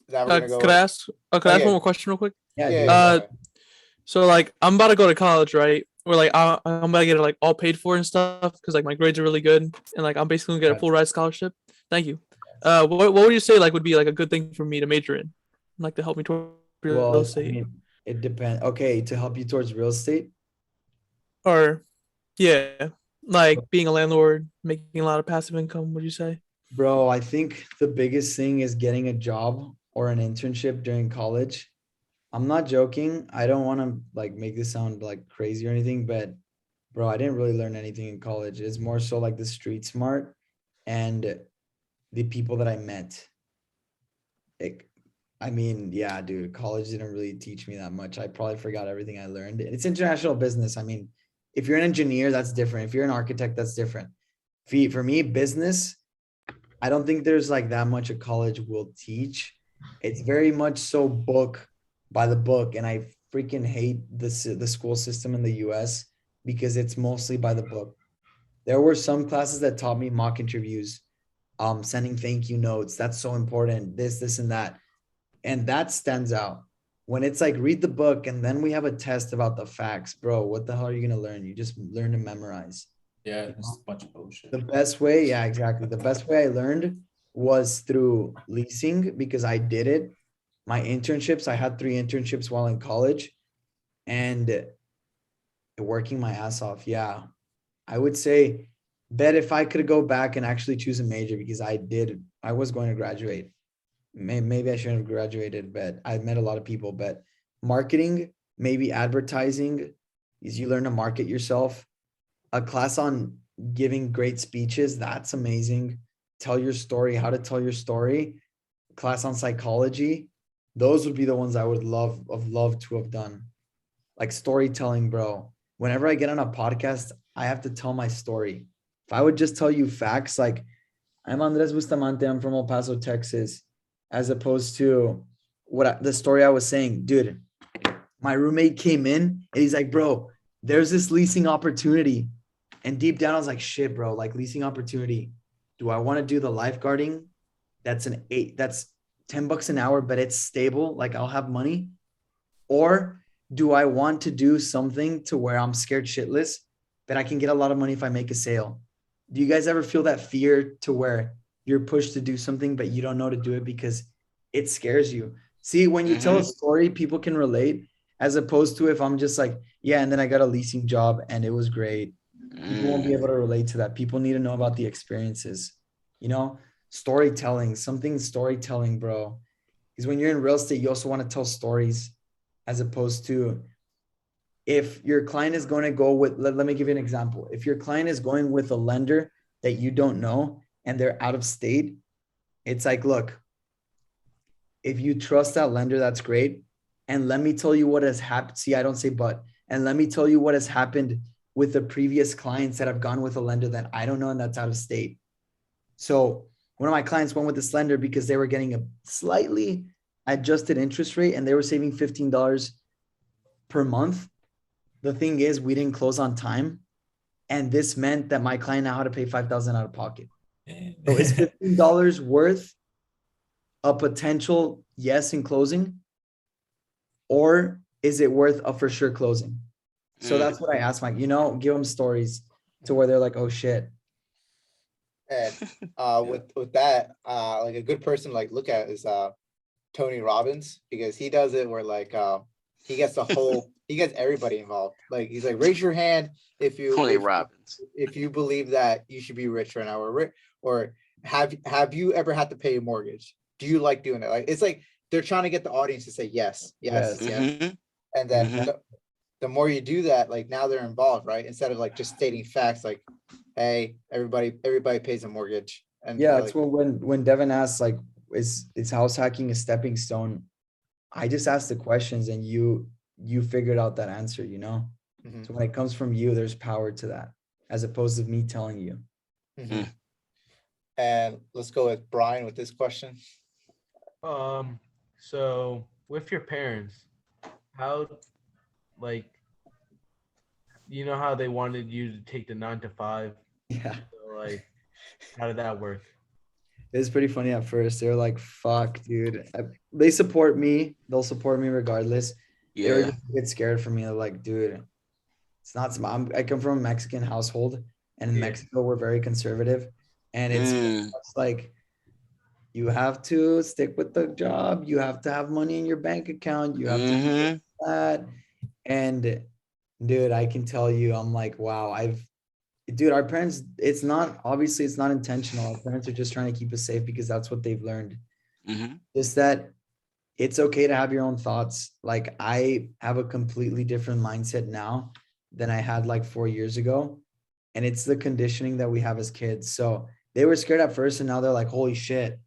Now we're gonna go. Could I ask? Could I Oh, ask yeah. one more question real quick? Yeah, Yeah, dude. yeah, go Uh, ahead. So like I'm about to go to college, right? Or like I'm about to get it like all paid for and stuff because like my grades are really good and like I'm basically gonna get a full ride scholarship. Thank you. What would you say like would be like a good thing for me to major in, like to help me toward real Well, I estate mean, it depends. Okay, to help you towards real estate. or yeah, like being a landlord, making a lot of passive income. Would you say? Bro, I think the biggest thing is getting a job or an internship during college. I'm not joking. I don't want to like make this sound like crazy or anything, but bro, I didn't really learn anything in college. It's more so like the street smart and the people that I met. Like, I mean, yeah, dude, college didn't really teach me that much. I probably forgot everything I learned. It's international business. I mean, if you're an engineer, that's different. If you're an architect, that's different. For me, business, I don't think there's like that much a college will teach. It's very much so book by the book, and I freaking hate the school system in the U.S. because it's mostly by the book. There were some classes that taught me mock interviews, sending thank you notes. That's so important. This, and that, and that stands out. When it's like read the book and then we have a test about the facts, bro. What the hell are you gonna learn? You just learn to memorize. Yeah, it's a bunch of bullshit. The best way, yeah, exactly. The best way I learned was through leasing because I did it. My internships, I had 3 internships while in college and working my ass off. Yeah. I would say bet if I could go back and actually choose a major because I was going to graduate. Maybe I shouldn't have graduated, but I met a lot of people. But marketing, maybe advertising, is you learn to market yourself. A class on giving great speeches, that's amazing. Tell your story, how to tell your story. Class on psychology, those would be the ones I would love to have done. Like storytelling, bro. Whenever I get on a podcast, I have to tell my story. If I would just tell you facts, like I'm Andres Bustamante, I'm from El Paso, Texas, as opposed to the story I was saying, dude. My roommate came in and he's like, bro, there's this leasing opportunity. And deep down, I was like, shit, bro, like leasing opportunity. Do I want to do the lifeguarding? That's $10 an hour, but it's stable. Like I'll have money. Or do I want to do something to where I'm scared shitless, but I can get a lot of money if I make a sale? Do you guys ever feel that fear to where you're pushed to do something, but you don't know to do it because it scares you? See, when you tell a story, people can relate as opposed to if I'm just like, yeah, and then I got a leasing job and it was great. People won't be able to relate to that. People need to know about the experiences, storytelling, bro. Because when you're in real estate, you also want to tell stories as opposed to if your client is going to go with, let me give you an example. If your client is going with a lender that you don't know and they're out of state, it's like, look, if you trust that lender, that's great. And let me tell you what has happened. See, I don't say but. And let me tell you what has happened with the previous clients that have gone with a lender that I don't know and that's out of state. So one of my clients went with this lender because they were getting a slightly adjusted interest rate and they were saving $15 per month. The thing is, we didn't close on time. And this meant that my client now had to pay $5,000 out of pocket. So is $15 worth a potential yes in closing, or is it worth a for sure closing? So that's what I asked Mike, give them stories to where they're like, oh shit. And with that, like a good person like look at is Tony Robbins, because he does it where like he gets he gets everybody involved. Like he's like, raise your hand if Tony Robbins. if you believe that you should be rich right now, or have you ever had to pay a mortgage? Do you like doing it? Like it's like they're trying to get the audience to say yes, yes, Yes. yes. Mhm. And then Mhm. the more you do that, like now they're involved, right? Instead of like just stating facts, like, hey, everybody pays a mortgage. And Yeah, it's like, when Devin asks like, is house hacking a stepping stone? I just asked the questions and you figured out that answer, mhm, So when it comes from you, there's power to that, as opposed to me telling you. mhm. And let's go with Brian with this question. So with your parents, how, like, you know how they wanted you to take the 9 to 5? Yeah. So, like, how did that work? It was pretty funny at first. They were like, fuck, dude. They support me. They'll support me regardless. They were Yeah. just a bit scared for me. They're like, dude, it's not, I come from a Mexican household, and in Yeah. Mexico, we're very conservative. And it's Mm. like, you have to stick with the job. You have to have money in your bank account. You have to do Mhm. that. And dude, I can tell you, I'm like, wow, dude, our parents, obviously it's not intentional. Our parents are just trying to keep us safe because that's what they've learned. Mhm. Just that it's okay to have your own thoughts. Like I have a completely different mindset now than I had like 4 years ago. And it's the conditioning that we have as kids. So they were scared at first, and now they're like, holy shit,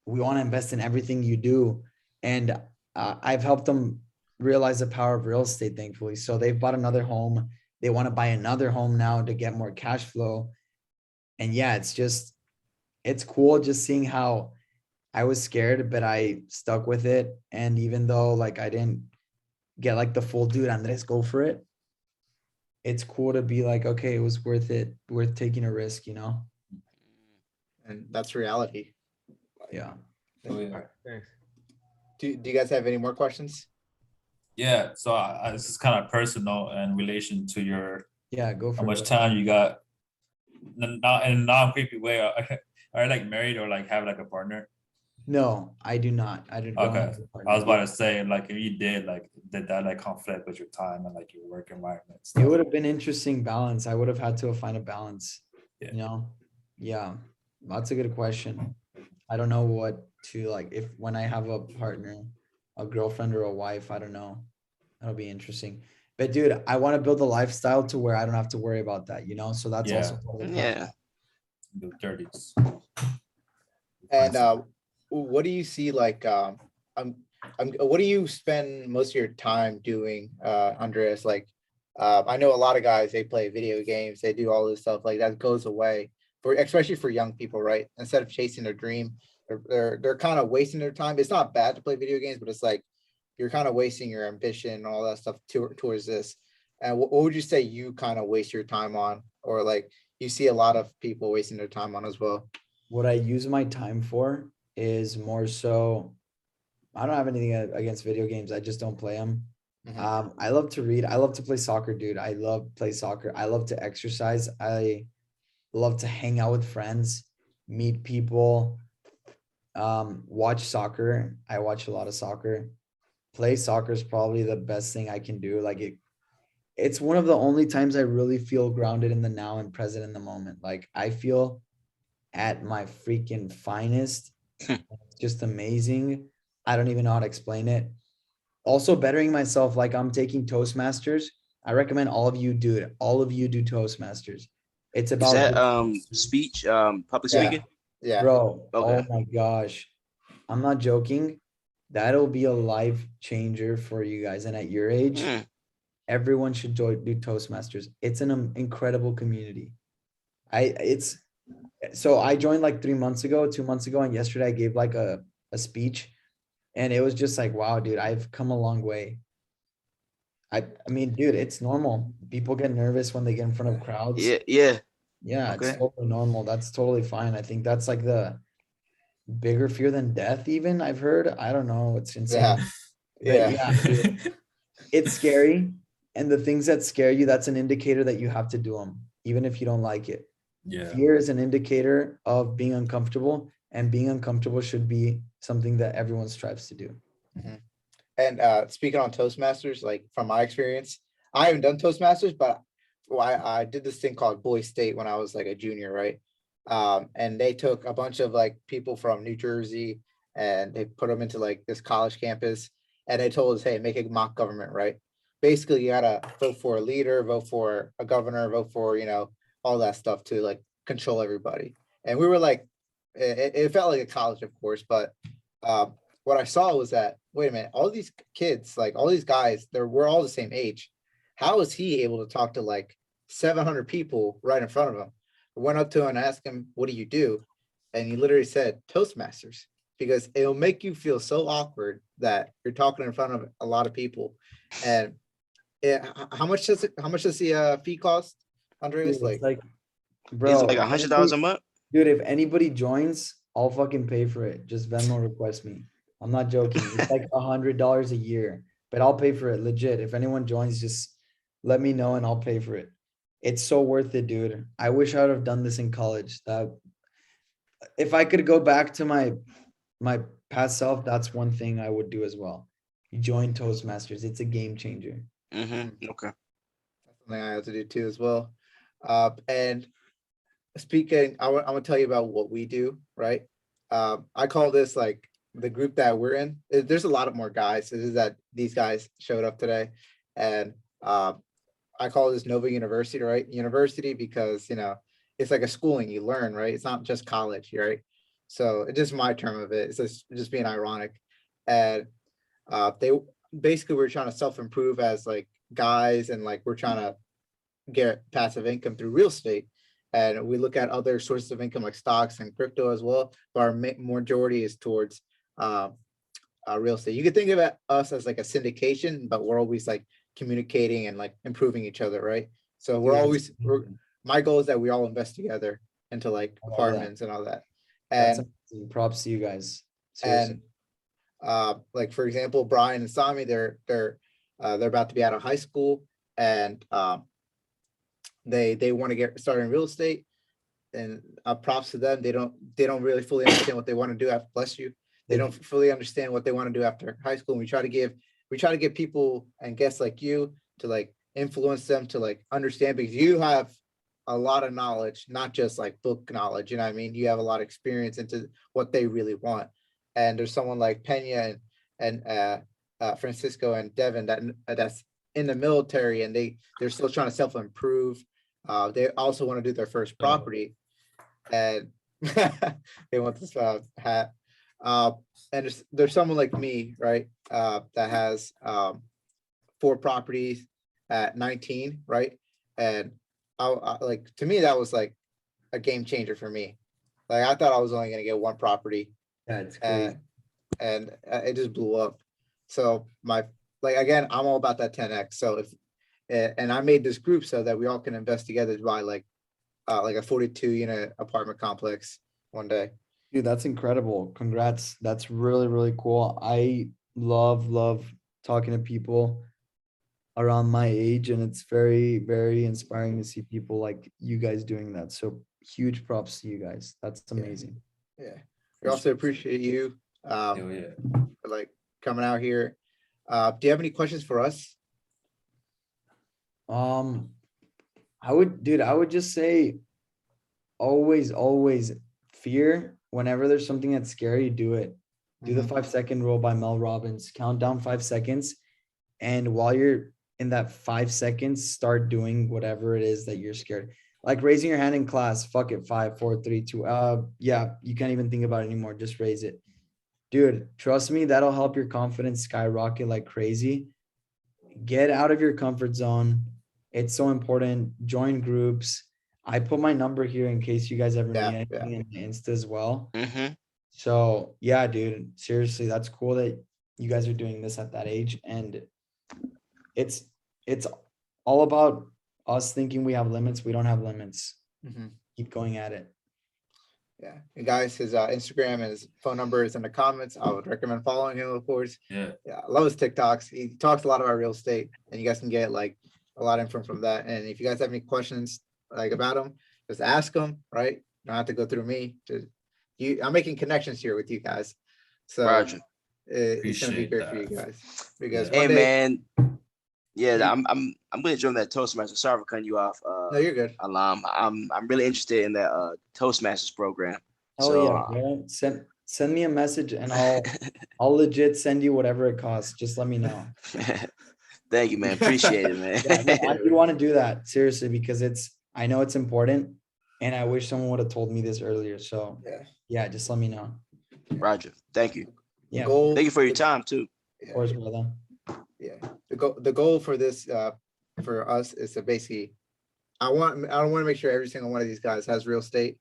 we want to invest in everything you do. And I've helped them realize the power of real estate, thankfully. So they've bought another home. They want to buy another home now to get more cash flow. And yeah, it's cool just seeing how I was scared, but I stuck with it. And even though like I didn't get like the full dude, Andres, go for it. It's cool to be like, okay, it was worth it, worth taking a risk. And that's reality. Yeah. Oh, yeah. Thanks. Do you guys have any more questions? Yeah, so this is kind of personal in relation to your Yeah, go how for much it. time you got. Not in a non-creepy way. Are you like married or like have like a partner? No, I do not. I don't Okay, have a I was partner. about to say like if you did that like conflict with your time and like your work environment and It stuff? would have been interesting balance. I would have had to find a balance, Yeah. Yeah, that's a good question. I don't know what to like if when I have a partner, a girlfriend or a wife, I don't know. That'll be interesting. But dude, I want to build a lifestyle to where I don't have to worry about that. So that's also Yeah. part of the Yeah. The 30s. And what do you see like what do you spend most of your time doing, Andreas? Like I know a lot of guys, they play video games, they do all this stuff like that goes away for especially for young people, right? Instead of chasing their dream, they're kind of wasting their time. It's not bad to play video games, but it's like you're kind of wasting your ambition and all that stuff towards this. And what would you say you kind of waste your time on, or like you see a lot of people wasting their time on as well? What I use my time for is more so I don't have anything against video games. I just don't play them. Mhm. I love to read. I love to play soccer, dude. I love play soccer. I love to exercise. I love to hang out with friends, meet people, watch soccer. I watch a lot of soccer. Play soccer is probably the best thing I can do. Like it's one of the only times I really feel grounded in the now and present in the moment. Like I feel at my freaking finest. It's just amazing. I don't even know how to explain it. Also bettering myself, like I'm taking Toastmasters. I recommend all of you do it. All of you do Toastmasters. It's Is about that speech, public Yeah. speaking? Yeah. bro. Okay. Oh my gosh. I'm not joking. That'll be a life changer for you guys. And at your age, Hmm. everyone should do Toastmasters. It's an incredible community. It's so I joined like 3 months ago, 2 months ago, and yesterday I gave like a speech, and it was just like, wow, dude, I've come a long way. I mean, dude, it's normal. People get nervous when they get in front of crowds. Yeah. Yeah. Yeah, it's Okay. totally normal. That's totally fine. I think that's like the bigger fear than death, even I've heard. I don't know, it's insane. But yeah, dude, it's scary. And the things that scare you, that's an indicator that you have to do them, even if you don't like it. Yeah. Fear is an indicator of being uncomfortable, and being uncomfortable should be something that everyone strives to do. Mhm. And speaking on Toastmasters, like from my experience, I haven't done Toastmasters, but I did this thing called Boy State when I was like a junior, right? And they took a bunch of like people from New Jersey and they put them into like this college campus, and they told us, hey, make a mock government, right? Basically, you gotta vote for a leader, vote for a governor, vote for, all that stuff to like control everybody. And we were like, it felt like a college, of course, but um, what I saw was that, wait a minute, all these kids, like all these guys, we're all the same age. How is he able to talk to like 700 people right in front of him? I went up to him and asked him, what do you do? And he literally said, Toastmasters, because it'll make you feel so awkward that you're talking in front of a lot of people. And how much does the fee cost, Andreas? Dude, it's Like, like, It's bro, like $100 a month. dude, if anybody joins, I'll fucking pay for it. Just Venmo request me. I'm not joking. It's like $100 a year, but I'll pay for it. Legit. If anyone joins, just let me know and I'll pay for it. It's so worth it, dude. I wish I would have done this in college. That if I could go back to my past self, that's one thing I would do as well. You join Toastmasters. It's a game changer. Okay. that's something I have to do too as well. And speaking, I'm gonna tell you about what we do, right? I call this like the group that we're in. There's a lot of more guys. It is that these guys showed up today, and I call this Nova University, right? University because it's like a schooling you learn, right? It's not just college, right? So it's just my term of it. It's just being ironic, and they basically we're trying to self-improve as like guys, and like we're trying to get passive income through real estate. And we look at other sources of income like stocks and crypto as well, but our majority is towards real estate. You could think of us as like a syndication, but we're always like communicating and like improving each other, right? So my goal is that we all invest together into like I love that. apartments and all that. That's And amazing. Props to you guys. Seriously. like for example, Brian and Sami, they're about to be out of high school, and they want to get started in real estate, and props to them. They don't really fully understand what they want to do after, bless you. They don't fully understand what they want to do after high school. And we try to get people and guests like you to like influence them to like understand, because you have a lot of knowledge, not just like book knowledge. You know what I mean? You have a lot of experience into what they really want. And there's someone like Pena and Francisco and Devin that's in the military, and they're still trying to self-improve. They also want to do their first property, and they want this hat. And there's someone like me, right, that has 4 properties at 19, right? And I like, to me, that was like a game changer for me. Like I thought I was only gonna get 1 property, Yeah, it's crazy. and it just blew up. So again, I'm all about that 10x. So and I made this group so that we all can invest together to buy like a 42 unit apartment complex one day. Dude, that's incredible. Congrats. That's really, really cool. I love talking to people around my age, and it's very, very inspiring to see people like you guys doing that. So huge props to you guys. That's amazing. Yeah. We also appreciate you Hell yeah. for like coming out here. Do you have any questions for us? I would just say always fear. Whenever there's something that's scary, do it. Do the Mhm. 5-second rule by Mel Robbins. Count down 5 seconds. And while you're in that 5 seconds, start doing whatever it is that you're scared. Like raising your hand in class. Fuck it. 5, 4, 3, 2. Yeah, you can't even think about it anymore. Just raise it. Dude, trust me, that'll help your confidence skyrocket like crazy. Get out of your comfort zone. It's so important. Join groups. I put my number here in case you guys ever need anything in Insta as well. So yeah, dude, seriously, that's cool that you guys are doing this at that age. And it's all about us thinking we have limits. We don't have limits. Mhm. Keep going at it. Yeah. And guys, his Instagram and his phone number is in the comments. I would recommend following him, of course. Yeah. Yeah, I love his TikToks. He talks a lot about real estate, and you guys can get like a lot of info from that. And if you guys have any questions like about him, just ask him. Right? You don't have to go through me. Just I'm making connections here with you guys, so Roger. it's gonna be Appreciate great for you that. guys. Because Hey one day, man, yeah, You- I'm gonna join that Toastmaster. Sorry for cutting you off, no, you're good. Alam. I'm really interested in that Toastmasters program. Hell So yeah, bro. Send me a message and I'll legit send you whatever it costs. Just let me know. thank you, man. Appreciate it, Yeah, no, man. I do want to do that seriously because I know it's important and I wish someone would have told me this earlier. So Yeah. yeah, just let me know. Roger. Thank you. Yeah, Goal. Thank you for your time too. of course, brother. Yeah. The goal for this for us is to basically I want to make sure every single one of these guys has real estate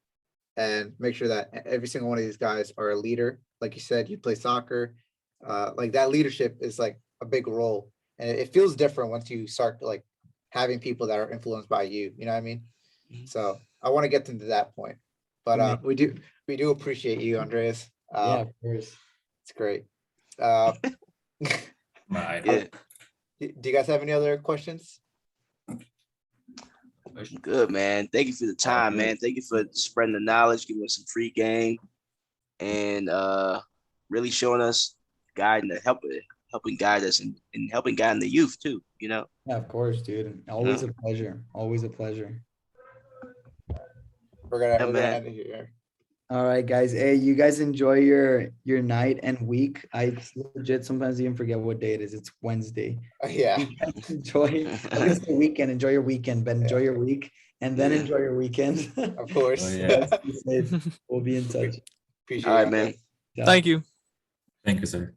and make sure that every single one of these guys are a leader. Like you said, you play soccer. Like that leadership is like a big role. And it feels different once you start like having people that are influenced by you. You know what I mean? Mhm. So I want to get them to that point. But we do appreciate you, Andreas. Yeah, of course. It's great. Uh, My Yeah, do you guys have any other questions? good, man. Thank you for the time, good. man. Thank you for spreading the knowledge, giving us some free game, and really showing us helping guide us and helping guide the youth too. You know. Yeah, of course, dude. Always a pleasure. Always a pleasure. We're Yeah, gonna man. end it here. All right, guys. Hey, you guys enjoy your night and week. I legit sometimes even forget what day it is. It's Wednesday. Yeah. You guys enjoy at least the weekend. Enjoy your weekend, but enjoy your week and then Yeah. enjoy your weekend. Of course. Oh, yeah. Guys, be safe. We'll be in touch. Appreciate All right, it, man. Andres. Ciao. Thank you. Thank you, sir.